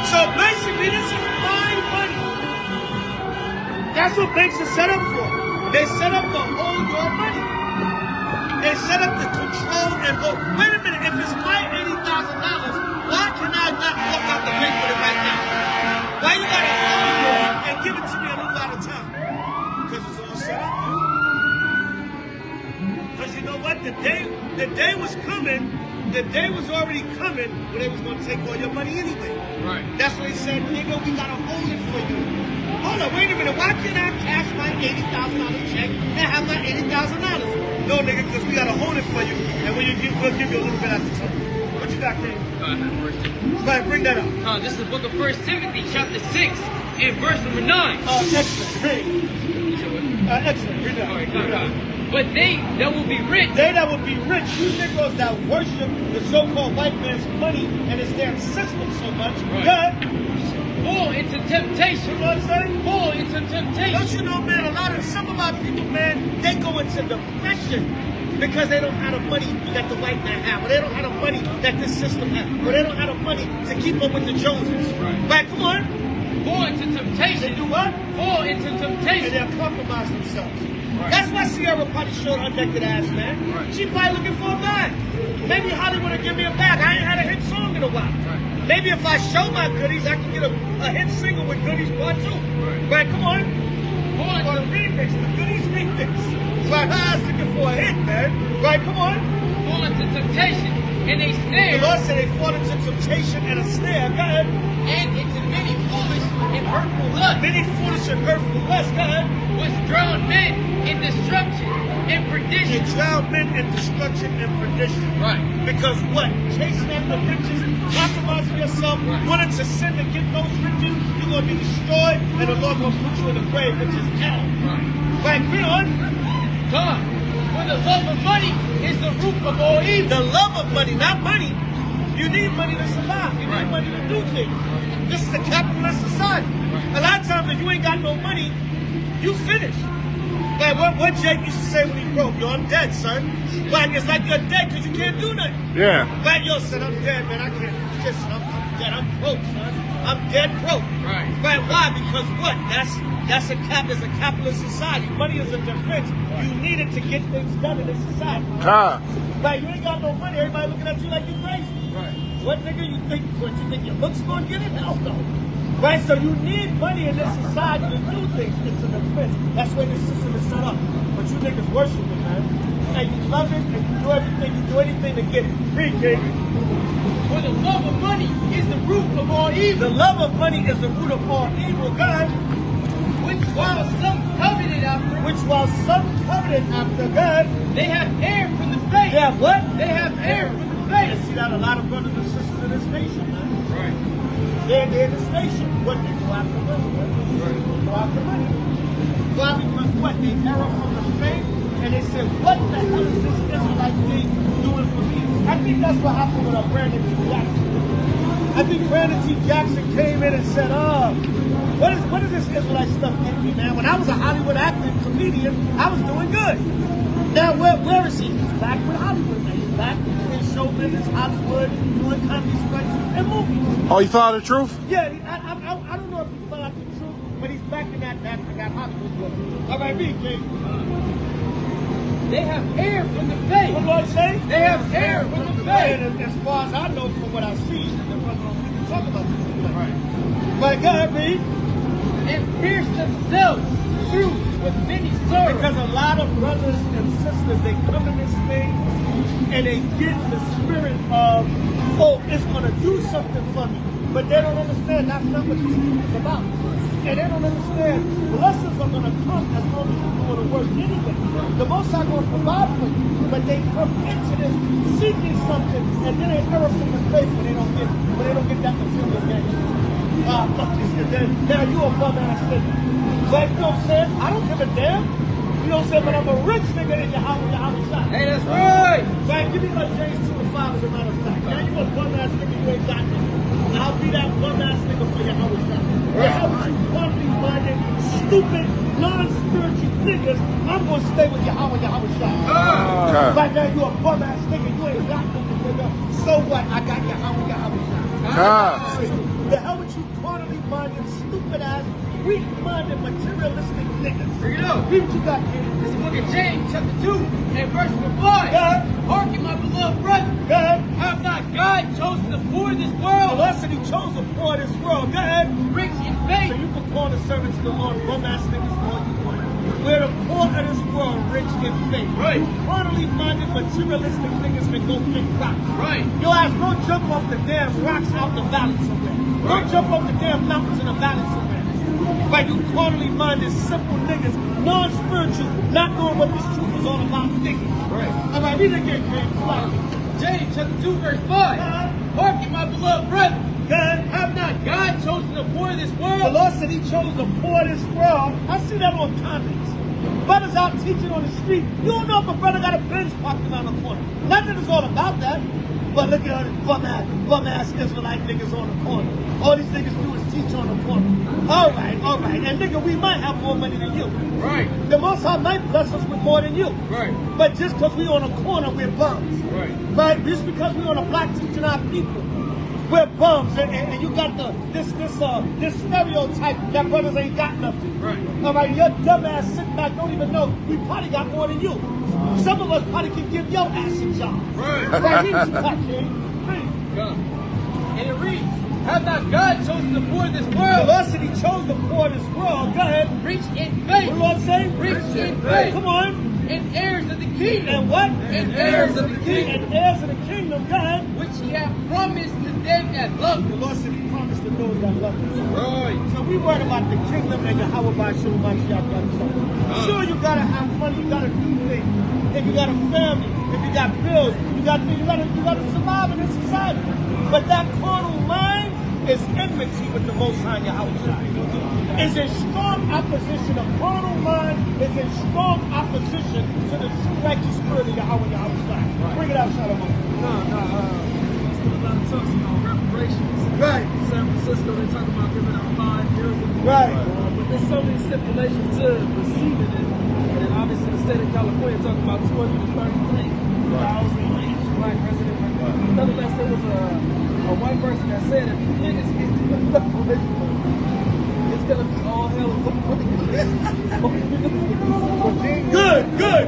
So basically, this is my money. That's what banks are set up for. They set up to hold your money. They set up to control and hold. Wait a minute, if it's my $80,000, why can I not walk out the bank with it right now? Why you gotta hold it and give it to me a little at a time? Because it's all set up. Because you know what? The day was coming. The day was already coming when they was gonna take all your money anyway. Right. That's what he said, "Nigga, we gotta hold it for you." Hold on, wait a minute. Why can't I cash my $80,000 check and have my $80,000? No, nigga, because we gotta hold it for you, and we'll give you a little bit at the time. What you got, King? Go ahead, bring that up. This is the book of 1 Timothy, chapter 6, and verse number 9. Excellent. Read. Excellent. Read that. All right, go. But they that will be rich. They that will be rich, you Negroes that worship the so-called white man's money and his damn system so much, Right. Fall into temptation. You know what I'm saying? Fall into temptation. Don't you know, man, some of our people, man, they go into depression because they don't have the money that the white man have, or they don't have the money that this system has, or they don't have the money to keep up with the Joneses. Right, come on. Fall into temptation. They do what? Fall into temptation. And they'll compromise themselves. Right. That's why Sierra probably showed her naked ass, man. Right. She probably looking for a bag. Maybe Hollywood will give me a bag. I ain't had a hit song in a while. Right. Maybe if I show my goodies, I can get a hit single with Goodies Part 2. Right, come on. Or the remix, the Goodies remix. Right, I was looking for a hit, man. Right, come on. Fall into temptation and a snare. The Lord said they fall into temptation and a snare. Go ahead. And into many foolish and hurtful lusts. Many foolish and hurtful lusts. Go ahead. Which drown men in destruction and perdition. It drown men in destruction and perdition. Right. Because what? Chasing after riches, compromising yourself, wanting to sin to get those riches, you're going to be destroyed, and the Lord going to put you in the grave, which is hell. Right, read on. God, for the love of money is the root of all evil. The love of money, not money. You need money to survive. You need money to do things. This is a capitalist society. A lot of times, if you ain't got no money, you finished. Like what Jake used to say when he broke, "Yo, I'm dead, son." Like it's like you're dead because you can't do nothing. Yeah. Like, "Yo, son, I'm dead, man. I can't do shit, son. I'm dead. I'm broke, son. I'm dead broke." Right. Right? Why? Because what? That's a capitalist society. Money is a defense. You need it to get things done in this society. Like you ain't got no money. Everybody looking at you like you crazy. Right. What nigga you think? What you think your looks gonna get it? Hell no. Right? So you need money in this society to do things. It's an offense. That's where this system is set up. But you niggas worship it, man. And you love it, and you do everything, you do anything to get it. Read, King. For the love of money is the root of all evil. The love of money is the root of all evil, God. Which while some coveted after God, they have erred from the faith. They have what? They have erred from the faith. And see that a lot of brothers and sisters in this nation, man. Right. They're in this nation. What they go after money, man. Right. Go after money. Why? Because what? They err from the faith, and they said, what the hell is this Israelite thing doing for me? I think that's what happened with Brandon T. Jackson. I think Brandon T. Jackson came in and said, what is this Israelite stuff getting me, man? When I was a Hollywood actor and comedian, I was doing good. Now, where is he? He's back with Hollywood, man. He's back in show business, Hollywood, doing comedy sketches and movies. Oh, you found out the truth? Yeah, I don't know if he found out the truth, but he's back in that Hollywood world. All right, me, King. They have erred from the faith. What do I say? They have erred from the faith. And as far as I know from what I see, the brother don't even talk about this. Right. But go ahead, read. And pierce themselves through with many swords. Because a lot of brothers and sisters, they come in this thing and they get the spirit of, oh, it's going to do something for me. But they don't understand that's not what this is about. And they don't understand blessings are going to come as long as you do the work anyway. The Most High going to provide for you. But they come into this seeking something and then they err from the faith when they don't get that material gain. Fuck this shit. Now you a bum ass nigga. But you know what I'm saying? I don't give a damn. You know what I'm saying? But I'm a rich nigga in your house shot. Hey, that's right. Man, give me like James 2 and 5 as a matter of fact. Now you a bum ass nigga, you ain't got nothing. I'll be that bum ass nigga for your house shot. How would you quality-minded, stupid, non-spiritual niggas? I'm gonna stay with your house shot. Right now you a bum ass nigga, you ain't got nothing, nigga. So what? I got your house shot. The hell with you quality-minded, stupid ass, weak-minded, materialistic niggas. Bring it up. Read what you got here. This is the book of James, chapter 2, and verse 5. Hearken, my beloved brother. Have not God chosen the poor of this world? The Lord said he chose the poor of this world. Go ahead. Rich in faith. So you can call the servants of the Lord bum-ass niggas all you want. We're the poor of this world, rich in faith. Right. Carnally-minded, materialistic niggas can go kick rocks. Right. Your ass, don't jump off the damn rocks out the valley somewhere. Right. Don't jump off the damn mountains in the valley somewhere. Like you carnally-minded, simple niggas, non-spiritual, not knowing what this truth is all about niggas. Right. All right, read it again, James. James chapter 2, verse 5. Hearken, my beloved brother. Have not God chosen the poor of this world? The Lord said he chose the poor of this world. I see that on comments. Brothers out teaching on the street. You don't know if a brother got a Benz parked around the corner. Not that it's all about that. But look at bum ass Israelite niggas on the corner. All these niggas do is teach on the corner. All right. And nigga, we might have more money than you. Right. The Most High might bless us with more than you. Right. But just because we on a corner, we're bums. Right. Right? Just because we on a block teaching our people, we're bums. And you got this stereotype that brothers ain't got nothing. Right. All right, your dumb ass sitting back don't even know we probably got more than you. Some of us probably can give your ass a job. Right. Right, read what you got, King. And it reads, have not God chosen the poor of this The world? Lord said he chose the poor of this world. Go ahead. Rich in What faith. the Lord say? Rich in faith. Come on. And heirs of the kingdom. And what? And heirs of the kingdom. And heirs of the kingdom. Go ahead. Which he hath promised to them that love The him. Lord said he promised to those that love him. Right. So we worried about the kingdom and the H.O.I. Sure, you gotta have money, you gotta do things. If you got a family, if you got bills, you gotta survive in this society. But that carnal mind is enmity with the Most High Yahweh. Is in strong opposition. The carnal mind is in strong opposition to the true righteous spirit of Yahweh. Bring it out, Shalom. Still a lot of talks about reparations. Right. San Francisco, they talk about giving out 5 years. Right. But there's so many stipulations to receiving it. And obviously the state of California talking about $233,000 for each black resident. Nonetheless, there was a white person that said if you niggas get to the it's gonna be all hell.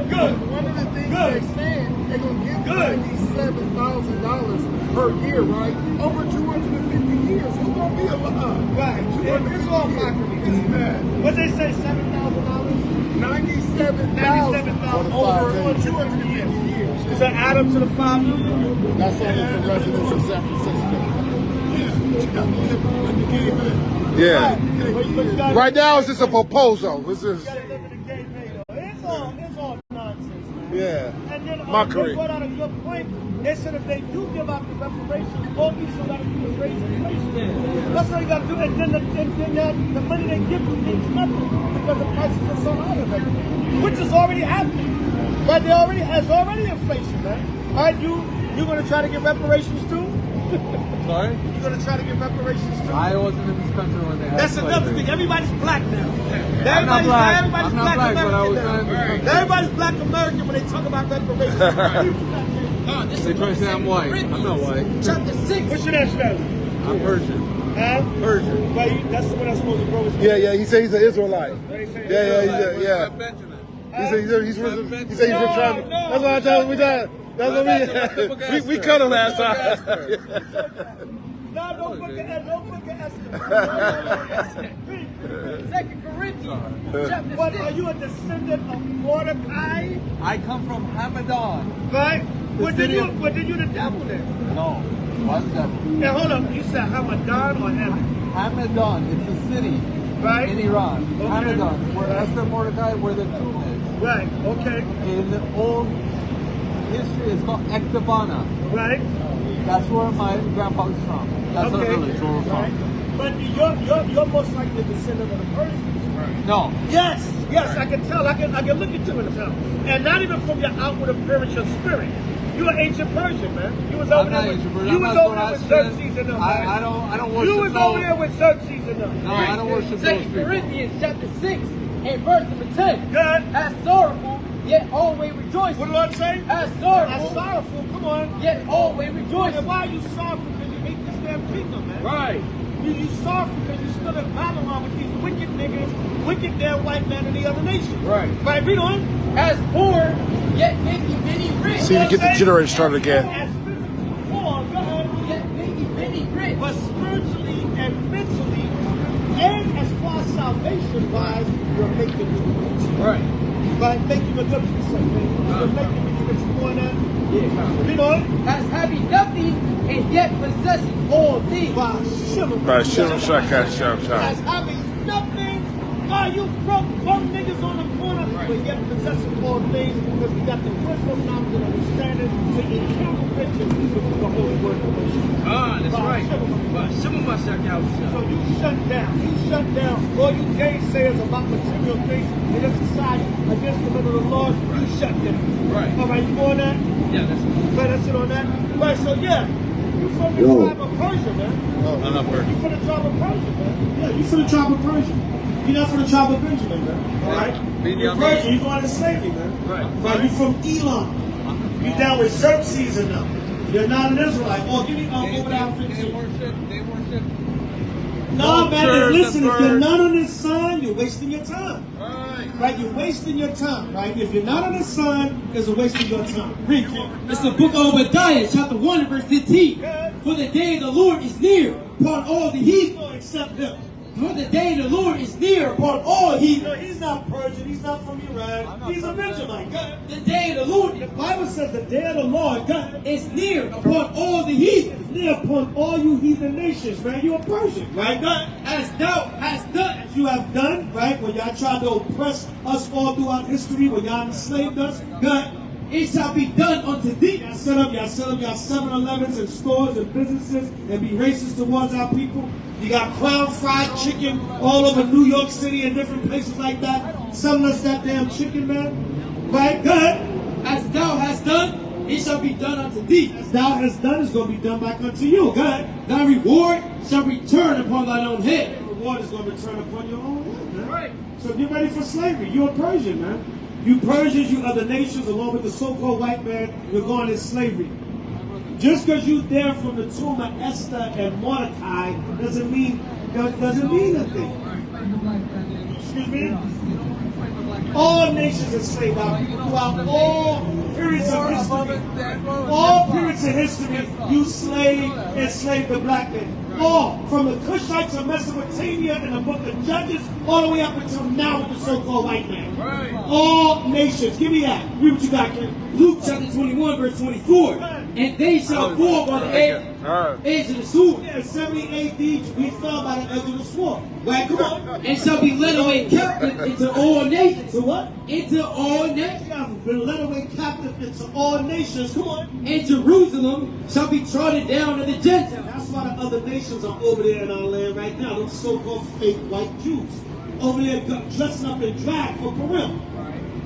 Good. One of the things they said they're gonna give $97,000 per year, right? Over 250 years. Who's gonna be alive? Right. It's all mockery. It's mad. What they say, $7,000? $97,000 over 250 years. Is that add up to the 5 million? That's only for residents of San Francisco. Yeah. Right now, it's just a proposal. This is. It's all nonsense, man. Yeah. And then Mockery. they brought out a good point. They said if they do give out the reparations, all these still got to do is raise inflation. That's all you got to do. And then the money they give you means nothing because the prices are so high of everything, which is already happening. But there has already inflation, man. All right, you're going to try to get reparations too? Sorry? You're going to try to get reparations too? I wasn't in this country when they had That's slavery. another thing. Everybody's black now. I'm not black. Everybody's I'm not black black, but I was American not in this now. country. Everybody's black American when they talk about reparations. They try to say I'm white. I'm not white. Chapter 6. What's your nationality? I'm Persian. Huh? Persian. But that's what I'm supposed to grow his Yeah. He said he's an Israelite. Yeah. He said he's trying. That's what I told him. That's what we cut him last time. No, don't look at Esther. 2 Corinthians. Chapter What, 6. are you a descendant of Mordecai? I come from Hamadan. Right? What did city you of- the devil then? No. What's that? Now hold up, you said Hamadan or Hammad? Hamadan. It's a city Right? in Iran. Okay. Hamadan. Where Esther Mordecai, where the tomb is. Right, okay. In the old history, it's called Ektabana. Right? That's where my grandfather's from. That's our village where we're Right. from. But you're most likely a descendant of the Persians. No. Yes, I can tell. I can look at you and tell. And not even from your outward appearance, your spirit. You are ancient Persian, man. You was over there with Xerxes and them. I don't worship You was over there with Xerxes and them. No, I don't worship those 2 people. Corinthians chapter 6 and verse number 10. Good. As sorrowful, yet always rejoicing. What do I say? As As sorrowful, sorrowful. Come on. yet always And rejoicing. why are you sorrowful? Because you hate this damn kingdom, man. Right. You sorrowful because you still in Babylon with these wicked niggas, wicked damn white man in the other nations. Right. Right, read on. As poor, yet making many rich. See if you get the generator started again. As physically poor, go ahead. Yet making many rich. But spiritually and mentally, and as far as salvation wise, you're making me rich. Right. By making a difference, you're making me rich. You want that? Yeah. Read on. As having nothing and yet possessing all things. By Shimon Shaka. As having nothing. God, you broke niggas on the corner, but yet possessing all things because we got the wisdom, knowledge, and understanding to eternal riches, which is the holy word of God. That's right. So you shut down. All you gainsayers about material things in this society against the will of the Lord, you shut down. Right. All right, you on that? Yeah, that's right. Right, that's it on that. Right, so yeah, you from the tribe of Persia, man. I'm not Persian. You from the tribe of Persia, man. Yeah, you from the tribe of Persia. You're not from the tribe of Benjamin, man. All right? You're Persia, you're going to slavery, man. Right. You from Elam. You're down with Xerxes and them. You're not an Israelite. Oh, give me over that 15. They worship. No, man, Vultures, listen, the if you're birds. not on this sun, you're wasting your time. Right? You're wasting your time, right? If you're not on the sun, it's a waste of your time. Read, King. It's the book of Obadiah, chapter 1, and verse 15. For the day of the Lord is near upon all the heathen. Except him. For the day of the Lord is near upon all heathen. No, he's not Persian. He's not from Iran. He's a Benjamite. The day of the Lord The Bible says the day of the Lord, God, is near upon all the heathen. is near upon all you heathen nations, man. You're a Persian, right? God, As thou hast done. as you have done, right? When y'all tried to oppress us all throughout history, when y'all enslaved us, God, It shall be done unto thee. y'all set up y'all 7-Elevens and stores and businesses and be racist towards our people. You got Crown Fried Chicken all over New York City and different places like that, selling us that damn chicken, man. Right? Good. As thou hast done, it shall be done unto thee. As thou hast done is going to be done back unto you. Good. Thy reward shall return upon thine own head. The reward is going to return upon your own head, man. Right. So get ready for slavery. You're a Persian, man. You Persians, you other nations, along with the so-called white man, you're going in slavery. Just because you're there from the tomb of Esther and Mordecai doesn't mean nothing. Excuse me? All nations enslaved our people throughout all periods of history. All periods of history, you enslaved the black man. All, from the Cushites of Mesopotamia in the book of Judges, all the way up until now with the so-called white man. All nations. Give me that. Read what you got, Ken. Luke chapter 21, verse 24. And they shall fall by the edge of the sword. Yeah, 70 AD, we fell by the edge of the sword. Right, come on. And shall be led away captive into all nations. To what? Into all nations. Been led away captive into all nations. Come on. And Jerusalem shall be trodden down of the Gentiles. That's why the other nations are over there in our land right now. Those so-called fake white Jews. Over there dressing up in drag for Purim.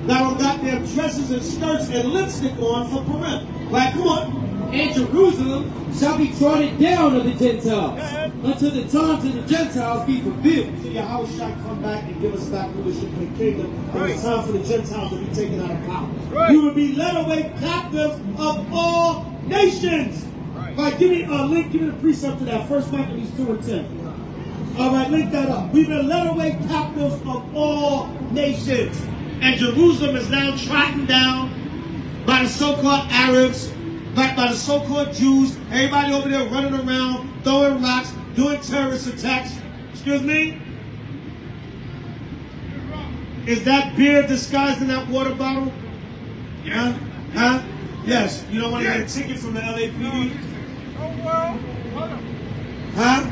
Now they got their dresses and skirts and lipstick on for Purim. Right, come on. And Jerusalem shall be trodden down of the Gentiles, until the times of the Gentiles be fulfilled. So H.O.I come back and give us back rulership in the kingdom. It's time for the Gentiles to be taken out of power. You will be led away captives of all nations. Right, give me a link, give me the precept to that. 1 Maccabees 2 and 10. All right, link that up. We've been led away captives of all nations. And Jerusalem is now trodden down by the so-called Arabs, by the so-called Jews. Everybody over there running around, throwing rocks, doing terrorist attacks. Excuse me? Is that beer disguised in that water bottle? Yeah. Huh? Yes. You don't want to get a ticket from the LAPD? Huh?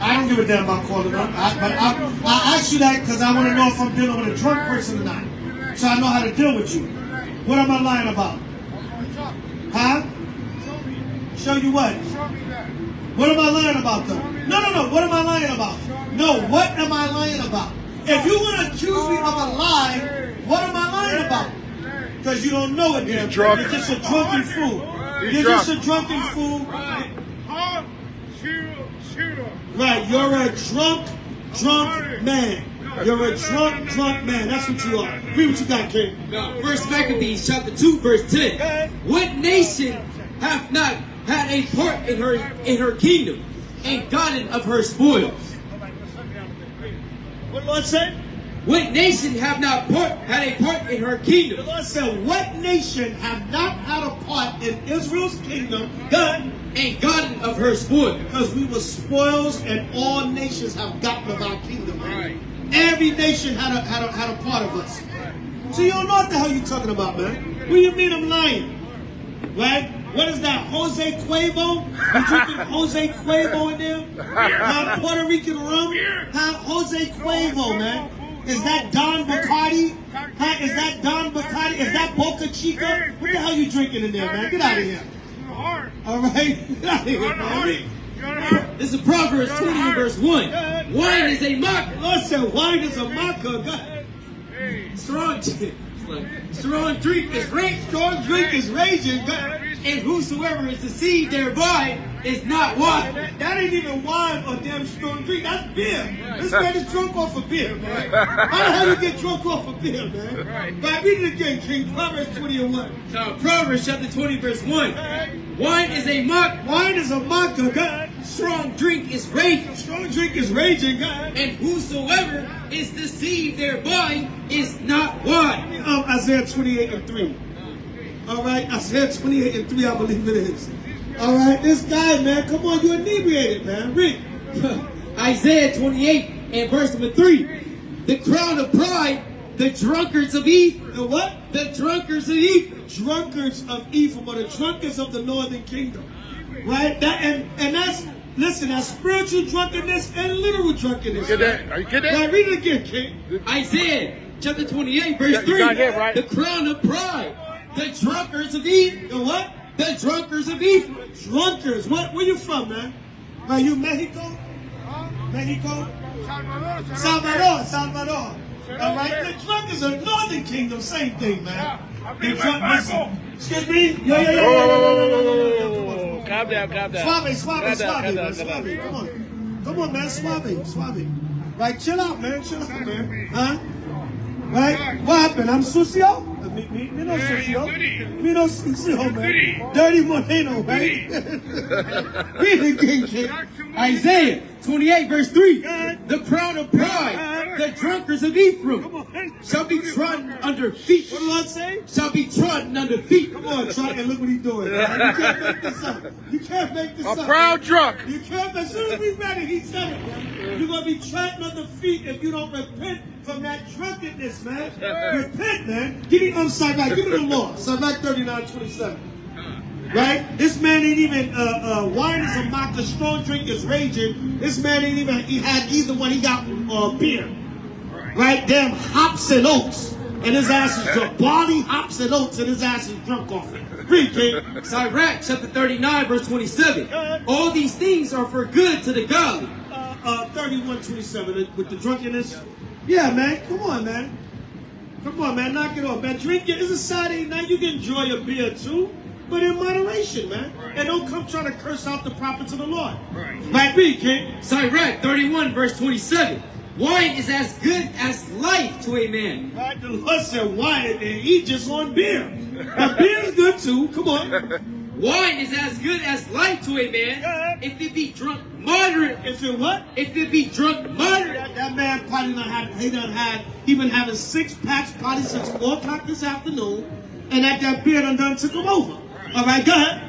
I don't give a damn about calling up. I ask you that because I want to know if I'm dealing with a drunk person or not. So I know how to deal with you. What am I lying about? Huh? Show you what? What am I lying about though? No. What am I lying about? No, what am I lying about? If you want to accuse me of a lie, what am I lying about? Because you don't know it yet. You're just a drunken fool. You're just a drunken fool. Right, you're a drunk man. You're a drunk man. That's what you are. Read what you got, King. First Maccabees chapter 2, verse 10. What nation hath not had a part in her kingdom, and gotten of her spoils? What the Lord said? What nation have not had a part in her kingdom? The Lord said, what nation have not had a part in Israel's kingdom, God, and gotten of her spoil? Because we were spoils, and all nations have gotten of our kingdom. Right? Every nation had a part of us. So you don't know what the hell you're talking about, man. What do you mean I'm lying? Right? What is that? Jose Cuervo? You drinking Jose Cuervo in there? Puerto Rican rum? Jose Cuervo, man. Is that Don Bacardi? Is that Don Bacardi? Is that Boca Chica? What the hell you drinking in there, man? Get out of here. All right? Get out of here, man. This is Proverbs 20 verse 1. Wine is a mocker. Lord said wine is a mocker. Strong drink is raging. Strong drink is raging. And whosoever is deceived thereby is not wine. That ain't even wine or damn strong drink. That's beer. This man is drunk off of beer, man. How the hell you get drunk off of beer, man? Right, read it again, King. Proverbs 20 and 1. So, Proverbs chapter 20 verse 1. Wine is a mocker. Wine is a mocker, God. Strong drink is raging. Strong drink is raging, God. And whosoever is deceived thereby is not wise. Isaiah 28 and 3. All right, Isaiah 28 and 3, I believe it is. All right, this guy, man, come on, you inebriated, man. Read. Isaiah 28 and verse number 3. The crown of pride, the drunkards of Ephraim. The what? The drunkards of Ephraim. Drunkards of Ephraim, or the drunkards of the northern kingdom. Right? And that's, listen, that's spiritual drunkenness and literal drunkenness. Are you kidding? Right, read it again, King. Isaiah chapter 28 verse 3. Right? The crown of pride, the drunkards of Ephraim. The what? The drunkards of Ephraim. Drunkards. What? Where you from, man? Are you Mexico? Mexico? Salvador. All right? The drunkards of northern kingdom, same thing, man. The drunkards. Excuse me? Yeah. Calm down. Suave. Come on, man. Suave. Right, chill out, man. Huh? Right? What happened? I'm sucio? Me no sucio. Me no sucio, man. Dirty Moreno, right? Read it again, kid. Isaiah 28 verse 3. The crown of pride, The drunkards of Ephraim shall be trodden under feet. What did I say? Shall be trodden under feet. Come on, try and look what he's doing. You can't make this up. You can't make this up. A proud drunk. You can't. As soon as we read it, he said it, man. You're going to be trodden under feet if you don't repent from that drunkenness, man. Repent, man. Give me Zabach. Give me the law. Zabach 39:27. Right? This man ain't even, wine is a mock, the strong drink is raging. This man ain't even, he had either one. He got beer. Right? Damn hops and oats. And his ass is drunk. Barley, hops, and oats, and his ass is drunk off it. Read, King. Zabach chapter 39, verse 27. All these things are for good to the godly. 31:27 with the drunkenness. Yeah, man. Come on, man. Come on, man. Knock it off, man. Drink it. It's a Saturday night. You can enjoy a beer, too. But in moderation, man. And don't come trying to curse out the prophets of the Lord. Right, read, King. Zabach 31, verse 27. Wine is as good as life to a man. Right, the Lord said wine, and he just on beer. Now, beer is good, too. Come on. Wine is as good as life to a man if it be drunk moderate. If it what? If it be drunk moderate. That man probably he been having 6 packs probably since 4 o'clock this afternoon, and that beer done took him over. All right, go ahead.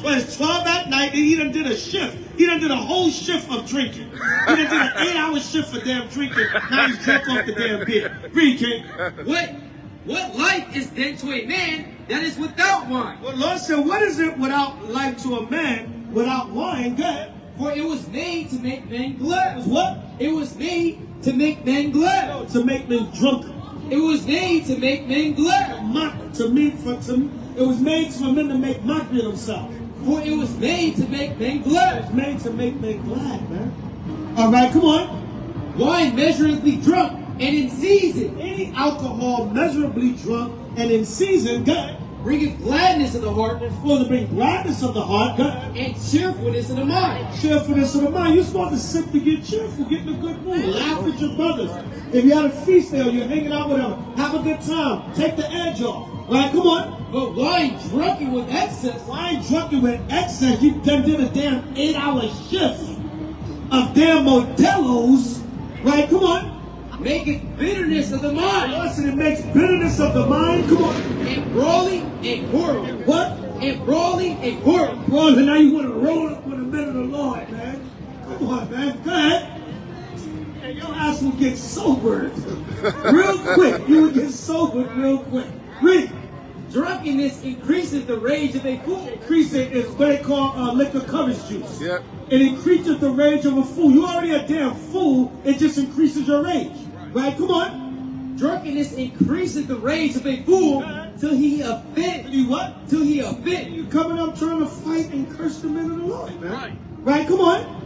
Well, it's 12 at night, and he done did a shift. He done did a whole shift of drinking. He done did an 8-hour shift for damn drinking. Now he's drunk off the damn beer. Read, King. What life is then to a man that is without wine? Well, Lord said, what is it without life to a man without wine? Go ahead. For it was made to make men glad. It was what? It was made to make men glad. No, to make men drunk. It was made to make men glad. It was made for men to make mockery of themselves. For it was made to make men glad. It was made to make men glad, man. All right, come on. Wine measurably drunk and in season. Any alcohol measurably drunk and in season, God, bringeth gladness of the heart. It's supposed to bring gladness of the heart, God. And cheerfulness of the mind. Cheerfulness of the mind. You're supposed to simply get cheerful, get in a good mood, laugh with your brothers. If you're at a feast day or you're hanging out with them, have a good time. Take the edge off. Right, come on. But wine drunken with excess. Wine drunken with excess. You done did a damn 8-hour shift of damn Modelo's. Right, come on. Maketh bitterness of the mind. Listen, it makes bitterness of the mind. Come on. And brawling and quarreling. What? And brawling and quarreling. Brawling, now you want to roll up with the men of the Lord, man. Come on, man. Go ahead. And your ass will get sobered real quick. You will get sobered real quick. Read. Drunkenness increases the rage of a fool. Increasing is what they call liquor courage juice. Yep. It increases the rage of a fool. You're already a damn fool. It just increases your rage. Right? Come on. Drunkenness increases the rage of a fool till he offend. Till he what? Till he offend. You coming up trying to fight and curse the men of the Lord, man. Right? Come on.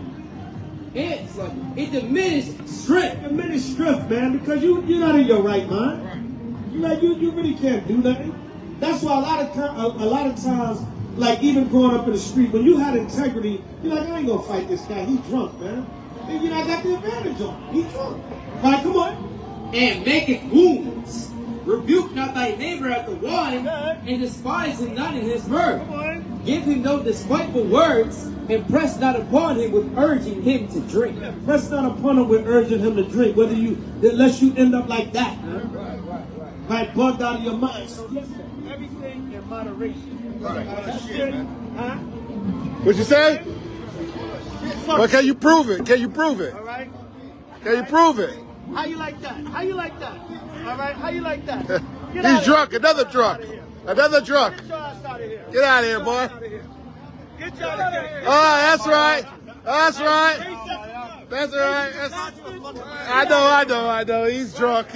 It's like it diminishes strength. It diminishes strength, man, because you're not in your right mind. You really can't do nothing. That's why a lot of times, like even growing up in the street, when you had integrity, you're like, I ain't gonna fight this guy. He's drunk, man. And you know, I got the advantage on him. He's drunk. All right, come on. And maketh wounds. Rebuke not thy neighbor at the wine, and despise him not in his mirth. Give him no despiteful words, and press not upon him with urging him to drink. Press not upon him with urging him to drink, unless you end up like that. Right, bugged out of your mind. So listen. Everything in moderation. That's it. Huh? What'd you say? Well, can you prove it? Can you prove it? All right. Can you prove it? How you like that? How you like that? All right. How you like that? He's drunk. Another drunk. Another drunk. Get your ass out of here. Get out of here, boy. Get your ass out of here. Oh, that's right. That's right. That's right. I know. He's drunk.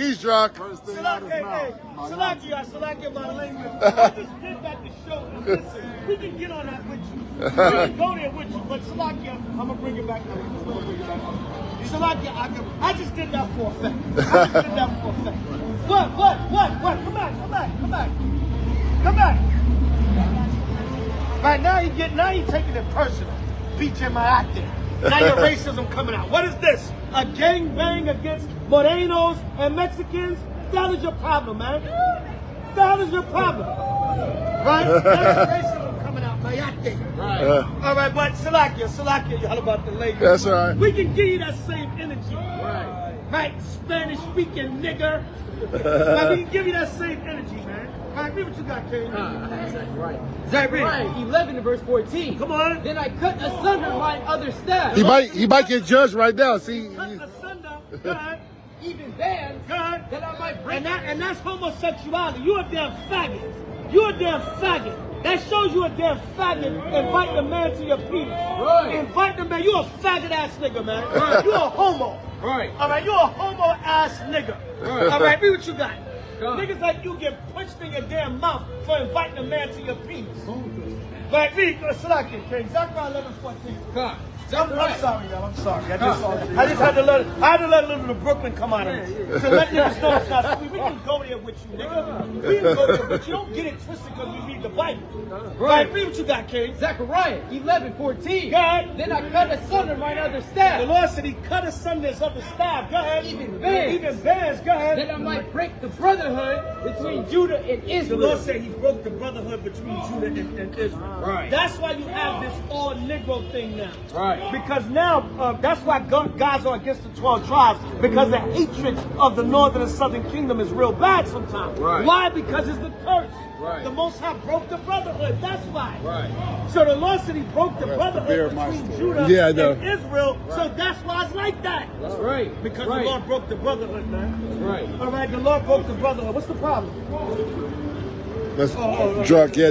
Salakia, my language. I just did that to show. Listen, we can get on that with you. We can go there with you, but Salakia, I'm going to bring it back. Salakia, I just did that for effect. What? Come back. Right, now you taking it personal. Beat you in my acting. Now your racism coming out. What is this? A gangbang against Morenos and Mexicans? That is your problem, man. That is your problem. Right? That's racism coming out, my acting. Right. All right, but Salakia, you all about the lady. That's right. We can give you that same energy. Right. Right? Spanish speaking nigger. Right, we can give you that same energy, man. Right, read what you got, King. That's exactly right. Exactly right. 11 to verse 14. Come on. Then I cut asunder mine other staff. He might get judged right now. See, Cut asunder, God, Even bands God, that I might break. and that's homosexuality. You a damn faggot. You a damn faggot. That shows you a damn faggot. Invite the man to your penis. Right. Invite the man. You a faggot ass nigga, man. Right. You a homo. Right. All right, you a homo ass nigga. Right. All right, read what you got. God. Niggas like you get punched in your damn mouth for inviting a man to your penis. Right, read Salakia, King. Zechariah 11:14. God. I'm sorry, y'all. I'm sorry. I just had to let a little bit of Brooklyn come out of me. So let niggas know it's not sweet. We can go there with you, nigga. We can go there, but you don't get it twisted because we read the Bible. Right, read what you got, King. Zechariah 11:14. God. Then I cut asunder mine other staff. The Lord said he cut asunder his other staff. Go ahead. Even bands. Even bands. Go ahead. That I might break the brotherhood between Judah and The Israel. Lord said he broke the brotherhood between Judah and Israel. Right. That's why you have this all Negro thing now. Right. Because now, that's why God's are against the 12 tribes. Because the hatred of the northern and southern kingdom is real bad sometimes. Right. Why? Because it's the curse. Right. The Most High broke the brotherhood. That's why. Right. So the Lord said he broke the brotherhood between Judah and Israel. Right. So that's why it's like that. That's right. Because right. the Lord broke the brotherhood, man. That's right. All right, the Lord broke the brotherhood. What's the problem? that's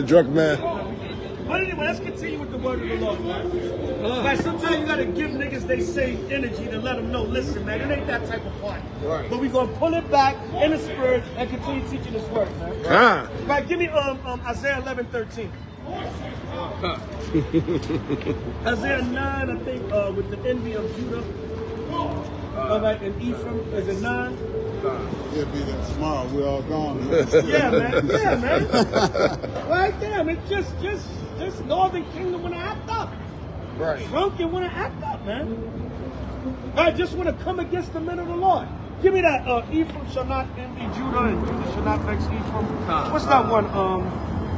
drunk man. But anyway, let's continue with the word of the Lord, man. Like sometimes you gotta give niggas they say energy to let them know, listen, man, it ain't that type of party. Right. But we gonna pull it back in the spirit and continue teaching this word, man. Right, give me Isaiah 11:13. Isaiah 9, I think, with the envy of Judah. All right, and Ephraim, is it 9? He'll be there tomorrow. We're all gone. Yeah, man. Yeah, man. Right there. It's just Northern Kingdom want to act up. Right. Drunk and want to act up, man. I just want to come against the men of the Lord. Give me that. Ephraim shall not envy Judah, and Judah shall not vex Ephraim. What's that one?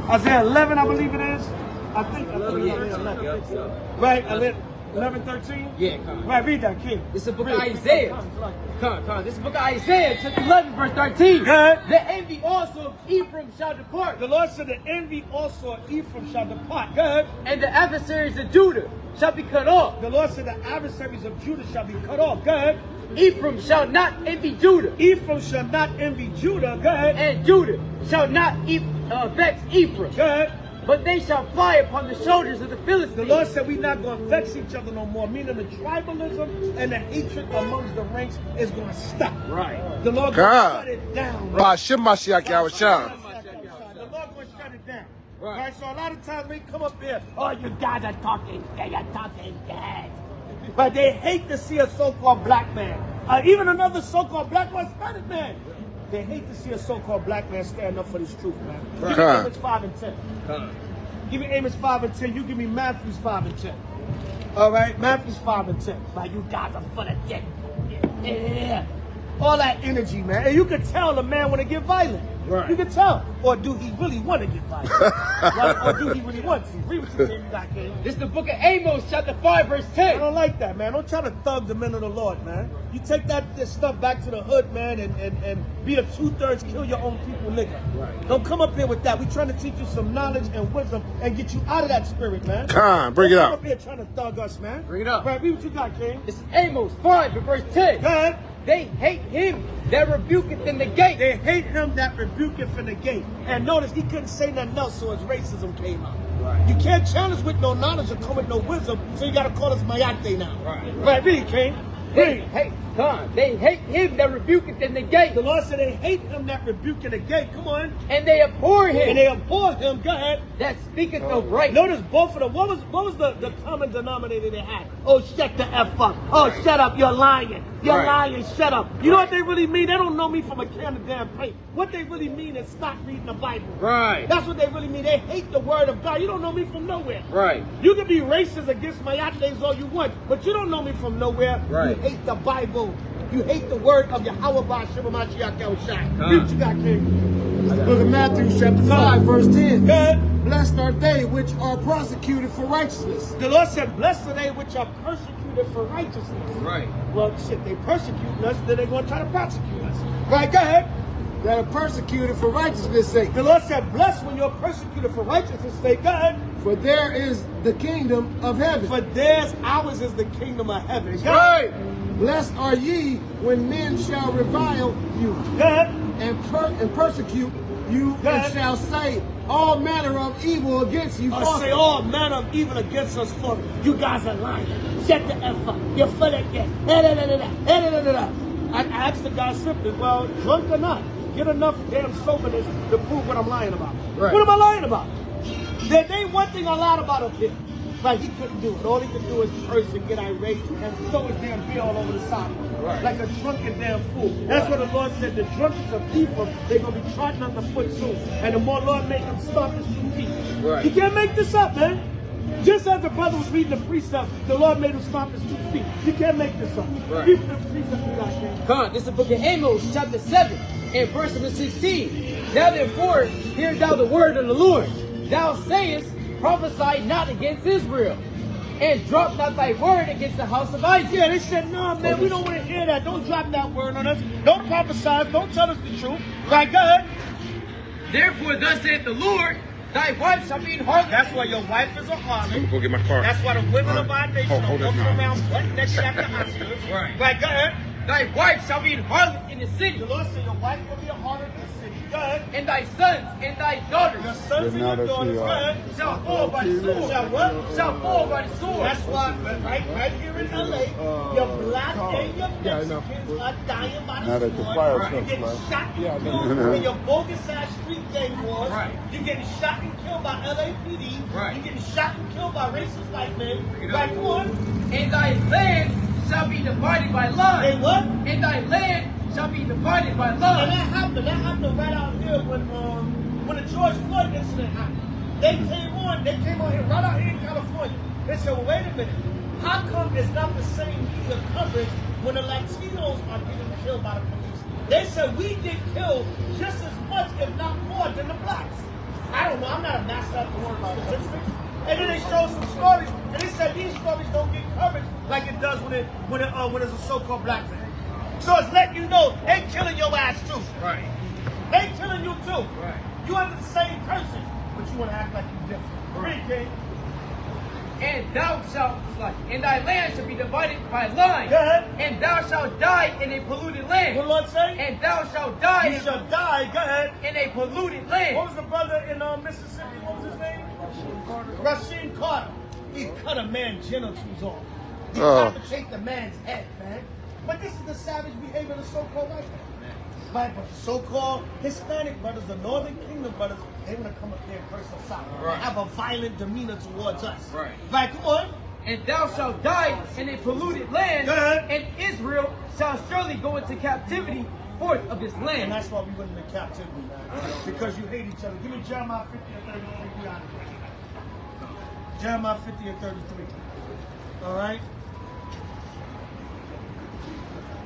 Isaiah 11, I believe it is. I think. Yeah. 11. Right. 11:13. Yeah, come. Right. Read that, kid. This is the book of Isaiah. Come. This is the book of Isaiah, chapter 11, verse 13. Good. The envy also of Ephraim shall depart. The Lord said, the envy also of Ephraim shall depart. Good. And the adversaries of Judah shall be cut off. The Lord said, the adversaries of Judah shall be cut off. Good. Ephraim shall not envy Judah. Ephraim shall not envy Judah. Good. And Judah shall not vex Ephraim. Good. But they shall fly upon the shoulders of the Philistines. The Lord said we're not going to vex each other no more, meaning the tribalism and the hatred amongst the ranks is going to stop. Right. The Lord going to shut it down. By Right? Shem Mashiach Yahushua. The Lord going to shut it down. Right. Right. So a lot of times we come up here, oh, you guys are talking dead. But they hate to see a so-called black man. Even another so-called black man, Hispanic man. They hate to see a so-called black man stand up for this truth, man. Give me Amos 5 and 10. Give me Amos 5 and 10. You give me Matthews 5 and 10. All right, Matthews 5 and 10. Like, you guys are full of shit. Yeah. All that energy, man. And you can tell the man want to get violent. Right. You can tell. Or do he really want to get violent? Right? Or do he really want to? Read what you say you got, King. This is the book of Amos, chapter 5, verse 10. I don't like that, man. Don't try to thug the men of the Lord, man. You take this stuff back to the hood, man, and be a 2/3 kill your own people nigga. Right. Don't come up here with that. We're trying to teach you some knowledge and wisdom and get you out of that spirit, man. Bring it Don't out. come up here trying to thug us, man. Bring it up. Right, read what you got, King. This is Amos 5, verse 10. Go ahead. They hate him that rebuketh in the gate. They hate him that rebuketh in the gate. And notice he couldn't say nothing else, so his racism came out. Right. You can't challenge with no knowledge or come with no wisdom, so you got to call us Mayate now. Right, read, King. They hate him that rebuketh in the gate. The Lord said they hate him that rebuke in the gate. Come on. And they abhor him. And they abhor him. Go ahead. That speaketh no right. Notice both of them. What was the common denominator they had? Oh, shut the F up. Oh, shut up. You're lying. You're lying. Shut up. You know what they really mean? They don't know me from a can of damn paint. What they really mean is stop reading the Bible. Right. That's what they really mean. They hate the word of God. You don't know me from nowhere. Right. You can be racist against Mayates all you want, but you don't know me from nowhere. Right. You hate the Bible. You hate the word of Yahweh Ba'Shem Mashiach Yahushua. Read what you got, King. Book of Matthew, chapter 5, verse 10. Good. Blessed are they which are persecuted for righteousness. The Lord said, blessed are they which are persecuted for righteousness. Right. Well, shit, they persecuting us, then they're going to try to prosecute us. Right, go ahead. That are persecuted for righteousness' sake. The Lord said, blessed when you're persecuted for righteousness' sake. Go ahead. For there is the kingdom of heaven. For ours is the kingdom of heaven. Go Right. ahead. Blessed are ye when men shall revile you Go ahead. and persecute you Yes. and shall say all manner of evil against you. Or falsely. say all manner of evil against us for you guys are lying. Shut the F up. You're full of this. I asked the guy simply, well, drunk or not, get enough damn soberness to prove what I'm lying about. Right. What am I lying about? There ain't one thing I lied about up here. Like he couldn't do it. All he could do is curse and get irate and throw his damn beer all over the sidewalk. Right. Like a drunken damn fool. That's what the Lord said. The drunkards of Ephraim, they're going to be trodden underfoot soon. And the more Lord make them stomp his 2 feet. Right. You can't make this up, man. Just as the brother was reading the precept, the Lord made him stomp his 2 feet. You can't make this up. Right. People the precept you got, man. Come on, this is the book of Amos, chapter 7, and verse number 16. Now therefore, hear thou the word of the Lord. Thou sayest, prophesy not against Israel, and drop not thy word against the house of Isaac. Yeah, they said, no, man, we don't want to hear that. Don't drop that word on us. Don't prophesy. Don't tell us the truth. Right, go ahead. Therefore, thus saith the Lord, thy wife shall be in harlot. That's why your wife is a harlot. Go get my car. That's why the women of our nation are Hold that walking now. around butt naked after Oscars. Right. Right, go ahead. Thy wife shall be in harlot in the city, The Lord said your wife will be a harlot in the city. Go ahead. and thy sons and thy daughters Your sons and your daughters, go ahead. shall fall by the sword. Shall what? Shall fall by the sword. That's why, right here in LA, your black and your Mexicans are dying by Now the that the sword. fire You're stuff's getting like- shot and killed in your bogus ass street gang wars. Right. You're getting shot and killed by LAPD. Right. You're getting shot and killed by racist white men. Right, come on. And thy land shall be divided by line. Hey, what? And thy land shall be divided by And line. that happened. That happened right out here when the George Floyd incident happened. They came on here right out here in California. They said, well, wait a minute. How come it's not the same media coverage when the Latinos are getting killed by the police? They said we get killed just as much, if not more, than the blacks. I don't know. I'm not a master at the word about statistics. And then they showed some stories, and they said these stories don't get coverage like it does when it's a so-called black man. So it's letting you know they killing your ass too. Right. They killing you too. Right. You under the same curses, but you want to act like you different. Read, King. And thou shalt, and thy land shall be divided by line. Go ahead. And thou shalt die in a polluted land. What the Lord say? And thou shalt die You shall die. Go ahead. in a polluted What land. was the brother in Mississippi? What was his name? Rasheen Carter. He cut a man's genitals off. He decapitate the man's head, man. But this is the savage behavior of the so-called white man. Right, but the so-called Hispanic brothers, the Northern Kingdom brothers, they want to come up there and curse us out. Right. Have a violent demeanor towards us. Right. Right, come on. And thou shalt die in a polluted land. Go ahead. And Israel shall surely go into captivity forth of this And land. that's why we went into captivity, man. Because you hate each other. Give me Jeremiah 50 and 33. We out of here. Jeremiah 50 and 33. All right?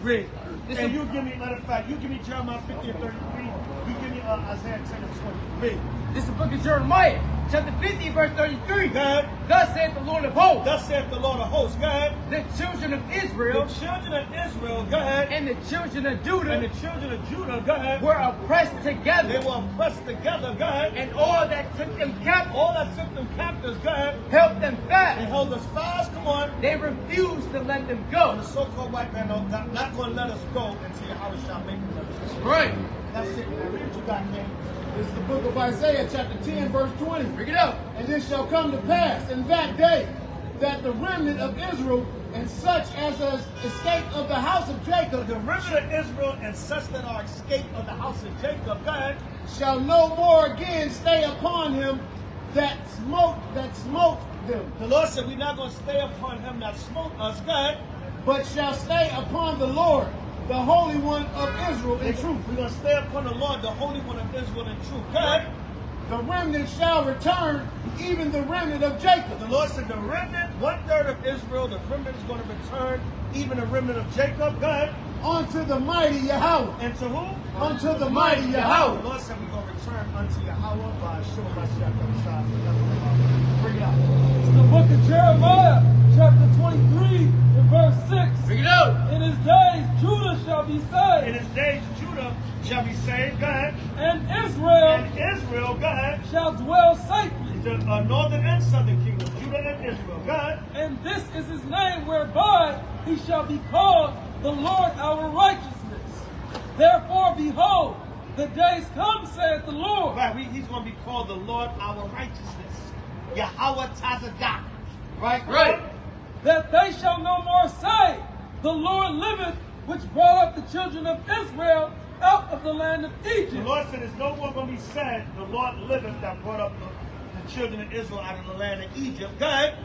Read. And you give me, matter of fact, you give me Jeremiah 50 and 33. You give me Isaiah 10 and 20. Read. This is the book of Jeremiah, chapter 50, verse 33. Go ahead. Thus saith the Lord of hosts, Thus saith the Lord of hosts. Go ahead. the children of The Israel children of Israel, go ahead. and the children of And Judah the children of Judah, go ahead. were oppressed They together, were pressed together, go ahead. and all that took them captive All that took them captives, go ahead. held them They fast. held us fast, come on. They refused to let them And go. the so-called white man not going to let us go until H.O.I shall make them let us go. Right. That's it, man. Read what you got, man. This is the book of Isaiah, chapter 10, verse 20. Bring it up. And it shall come to pass in that day that the remnant of Israel and such as has escaped of the house of Jacob The remnant of Israel and such that are escaped of the house of Jacob, go ahead. shall no more again stay upon him that smote them, The Lord said, we're not going to stay upon him that smote us, go ahead. but shall stay upon the Lord, the Holy One of Israel in truth. We're going to stay upon the Lord, the Holy One of Israel in truth. Go ahead. The remnant shall return, even the remnant of Jacob. The Lord said the remnant, 1/3 of Israel, the remnant is going to return, even the remnant of Jacob. Go ahead. unto the mighty Yahweh. And to who? Unto the mighty Yahweh. The Lord said we're going to return unto Yahweh by H.O.I. Bring it out. It's the book of Jeremiah, chapter 23, and verse 6. Bring it out. In his days, Judah shall be saved. In his days, Judah shall be saved. Go ahead. And Israel Go ahead. shall dwell safely. The northern and southern kingdom, Judah and Israel. Go ahead. And this is his name whereby he shall be called the Lord our righteousness. Therefore, behold, the days come, saith the Lord. Right, he's going to be called the Lord our righteousness. Yahweh Tazadach. Right? Right. That they shall no more say, the Lord liveth, which brought up the children of Israel out of the land of Egypt. The Lord said, there's no more going to be said, the Lord liveth, that brought up the children of Israel out of the land of Egypt. Go ahead.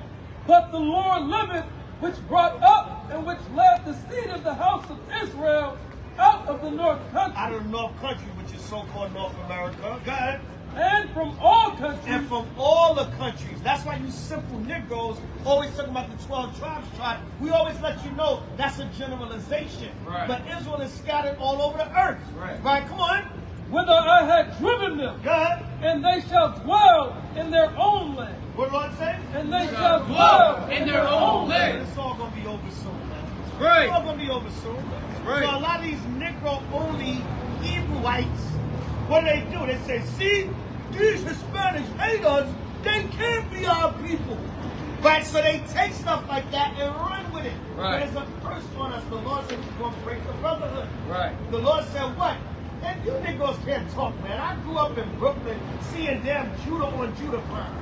But the Lord liveth, which brought up and which led the seed of the house of Israel out of the north country. Out of the north country, which is so-called North America. Go ahead. And from all countries. And from all the countries. That's why you simple Negroes always talking about the 12 tribes. We always let you know that's a generalization. Right. But Israel is scattered all over the earth. Right? Come on. Whither I had driven them. Go ahead. And they shall dwell in their own land. What the Lord say? And they shall dwell in their own land. It's all going to be over soon, man. Right. It's all going to be over soon. Right. So a lot of these Negro-only Hebrewites, what do? They say, see, these Hispanics hate us. They can't be our people. Right? So they take stuff like that and run with it. Right. There's a curse on us. The Lord said he's going to break the brotherhood. Right. The Lord said what? And you Negroes can't talk, man. I grew up in Brooklyn seeing damn Judah on Judah crime.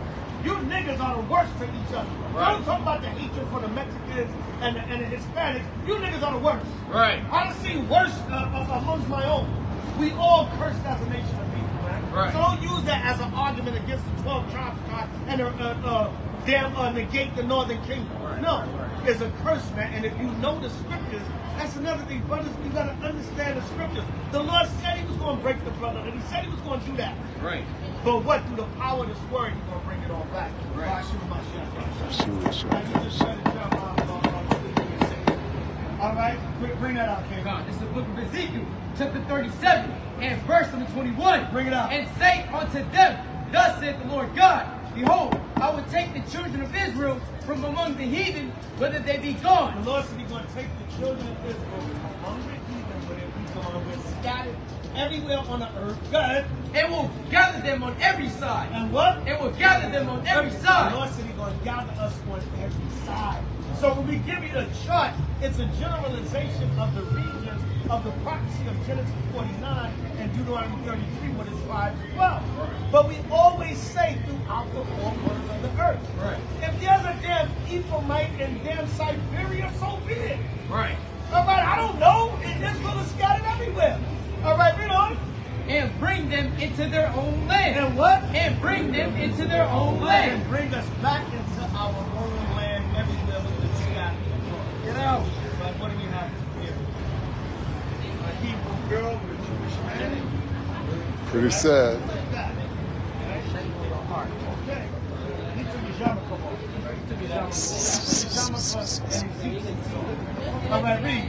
You niggas are the worst to each other. Right. Don't talk about the hatred for the Mexicans and the Hispanics. You niggas are the worst. Right. I done seen worse amongst my own. We all cursed as a nation of people, man. Right. So don't use that as an argument against the 12 tribes and negate the northern kingdom. Right. No. It's a curse, man. And if you know the scriptures, that's another thing, brothers. You got to understand the scriptures. The Lord said he was going to break the brotherhood, and he said he was going to do that. Right. But what? Through the power of this word, he's going to bring it all back. Right. All right, bring that out, King. God, this is the book of Ezekiel, chapter 37, and verse number 21. Bring it out. And say unto them, thus saith the Lord God, behold, I will take the children of Israel from among the heathen, whether they be gone. The Lord said he's going to take the children of Israel from among the heathen, whether they be gone, we're scattered everywhere on the earth. Go ahead. And will gather them on every side. And what? And will gather them on every The side. Lord said he's going to gather us on every side. So when we give you the chart, it's a generalization of the regions of the prophecy of Genesis 49 and Deuteronomy 33 with its tribes as well. But we always say throughout the four corners of the earth. Right. If there's a damn Ephraimite in damn Siberia, so be it. Right. All right, I don't know. Israel is scattered everywhere. All right, read on. And bring them into their own land. And what? And bring them into their own land. And bring us back into our own land everywhere with the scattered. Get out. But what do we have here? A Hebrew girl with a Jewish man. Pretty sad. Okay. He took his yarmulke off. He took his yarmulke off. All right, read.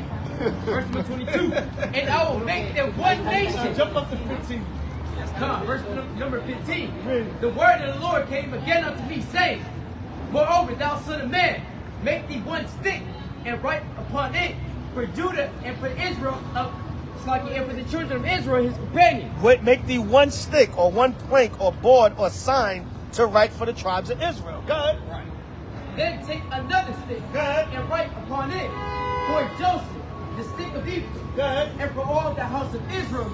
Verse number 22. And I will make them one nation. Jump up to 15. Come, verse number 15. The word of the Lord came again unto me, saying, moreover, thou son of man, make thee one stick, and write upon it for Judah and for Israel, and for the children of Israel, his companions. Wait, make thee one stick or one plank or board or sign to write for the tribes of Israel. Good. Right. Then take another stick Good. and write upon it for Joseph, the stick of Ephraim, Good. and for all the house of Israel,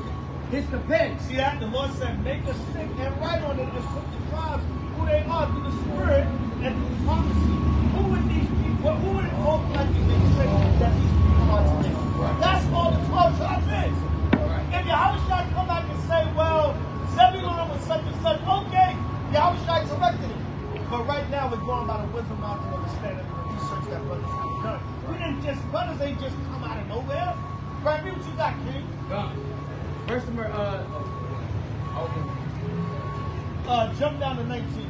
his companions. See that? The Lord said, make a stick and write on it and put the tribes who they are through the Spirit and through the prophecy. Who would these people, who would it all collectively say that these people are today? Right. That's all the 12 tribes is. Right. If Yahushua come back and say, well, Zebulun was such and such, okay, Yahushua corrected it. But right now we're going by the wisdom mountain of the standard and the research that brothers have done. We didn't just, brothers ain't just come out of nowhere. Right, read what you got, King. Verse number, Jump down to 19.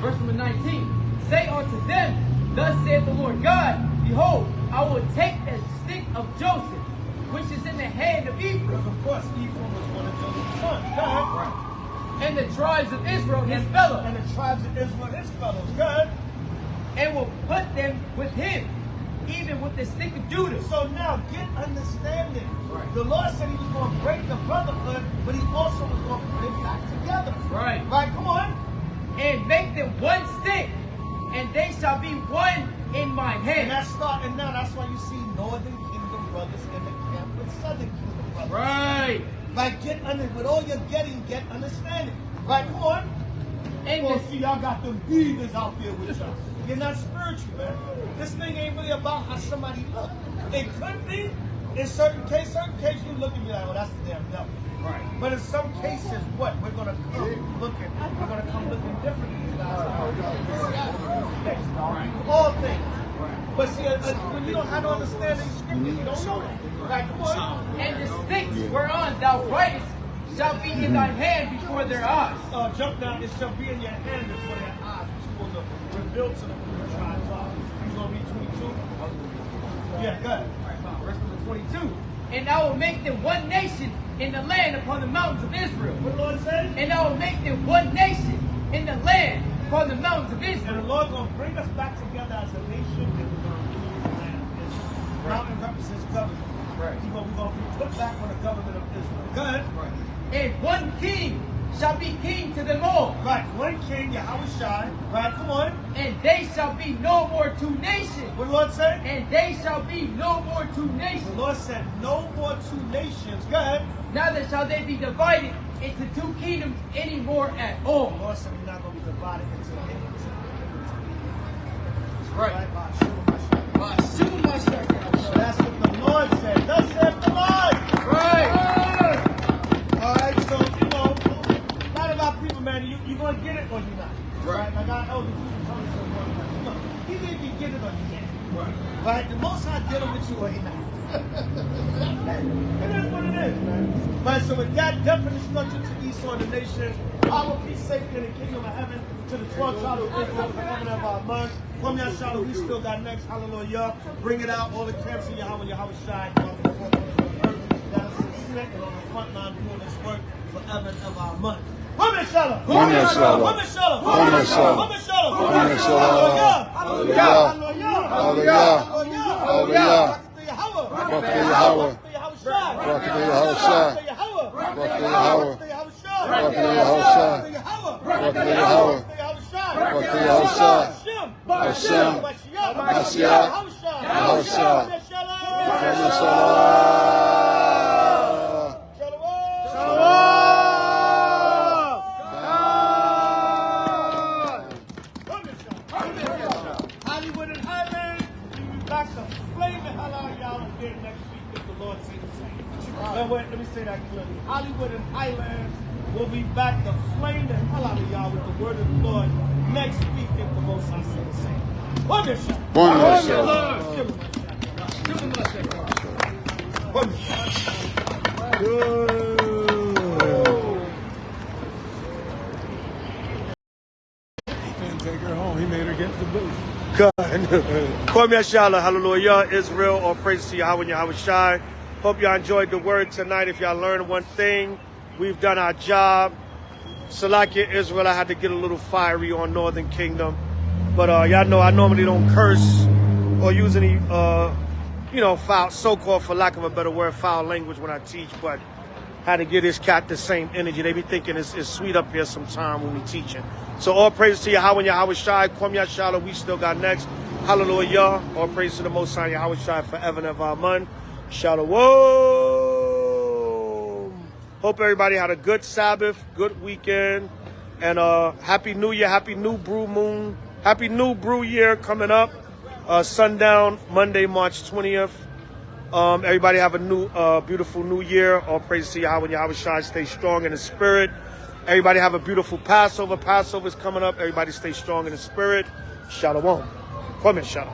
Verse number 19. Say unto them, thus saith the Lord God, behold, I will take the stick of Joseph, which is in the hand of Ephraim. Because of course Ephraim was one of Joseph's sons. Go ahead. Right. And the tribes of Israel, his fellows. And the tribes of Israel, his fellows. Go ahead. And will put them with him, even with the stick of Judah. So now get understanding. Right. The Lord said he was going to break the brotherhood, but he also was going to put it back together. Right. Right, come on. And make them one stick, and they shall be one in my hand. And that's starting now. That's why you see Northern Kingdom brothers in the camp with Southern Kingdom brothers. Right. Like get under with all you're getting, get understanding. Right, come on. And Well, see, y'all got them heathens out there with y'all. You're not spiritual, man. This thing ain't really about how somebody look. It could be in certain cases you look at me like, oh, that's the damn devil. Right. But in some cases, what? We're gonna come looking differently. All things. Right. But see, when you don't have no understanding of scripture, you don't know that. Right, come on. And the sticks whereon thou writest shall be in thy hand before their eyes. Jump down, it shall be in your hand before their eyes, which is supposed to reveal to them who the tribes are. He's going to read 22. Yeah, go ahead. Verse number 22. And I will make them one nation in the land upon the mountains of Israel. What the Lord said? And I will make them one nation in the land upon the mountains of Israel. And the Lord going to bring us back together as a nation and we're going to rule the land of Israel. Mountain represents government. Right. We're going to be put back on the government of Israel. Go ahead. Right. And one king shall be king to them all. Right, one king, H.O.I. Right, come on. And they shall be no more two nations. What the Lord say? And they shall be no more two nations. The Lord said, no more two nations. Go ahead. Neither shall they be divided into two kingdoms anymore at all. The Lord said, we're not going to be divided into kingdoms. Right. So that's what the Lord said. Thus said the Lord. Right. All right, so, you know, a lot of our people, man, you're going to get it or you're not. Right. Like our elders used to tell us, either you can get it or you can't. Right. The Most High dealing with you or he not. It is what it is, man. Right, so with that definite instruction to Esau and the nations, power, peace, safety in the kingdom of heaven, to the 12 tribes of Israel, for heaven of our month. From Yahshua, we still got next. Hallelujah. Bring it out. All the camps of Yahweh shine. On the front line doing this work for heaven of our month. Hallelujah. Hollywood and Highland, we'll be back to flame the hell out of y'all again next week if the Lord says the same. Now wait, let me say that clearly. Hollywood and Highland will be back to flame the hell out of y'all with the word of the Lord next week if the Most High says the same. Take her home. He made her get the booth. Kwame Yashala, hallelujah, Israel, all praise to Yahweh and Yahweh Shai. Hope y'all enjoyed the word tonight. If y'all learned one thing, we've done our job. Salakia Israel, I had to get a little fiery on Northern Kingdom. But y'all know I normally don't curse or use any, foul, so-called, for lack of a better word, foul language when I teach. But had to give this cat the same energy. They be thinking it's sweet up here sometime when we teaching. So all praise to Yahweh and Yahweh Shai. Kwam Yashala, we still got next. Hallelujah. All praise to the Most High Yahweh Shai forever and ever. Amen. Shalom. Hope everybody had a good Sabbath, good weekend. And Happy New Year, Happy New Brew Moon. Happy New Brew Year coming up. Sundown, Monday, March 20th. Everybody have a new, beautiful new year. All praise to Yahweh and Yahweh Shai. Stay strong in the spirit. Everybody have a beautiful Passover. Passover is coming up. Everybody stay strong in the spirit. Shalom. Kwame Shalom.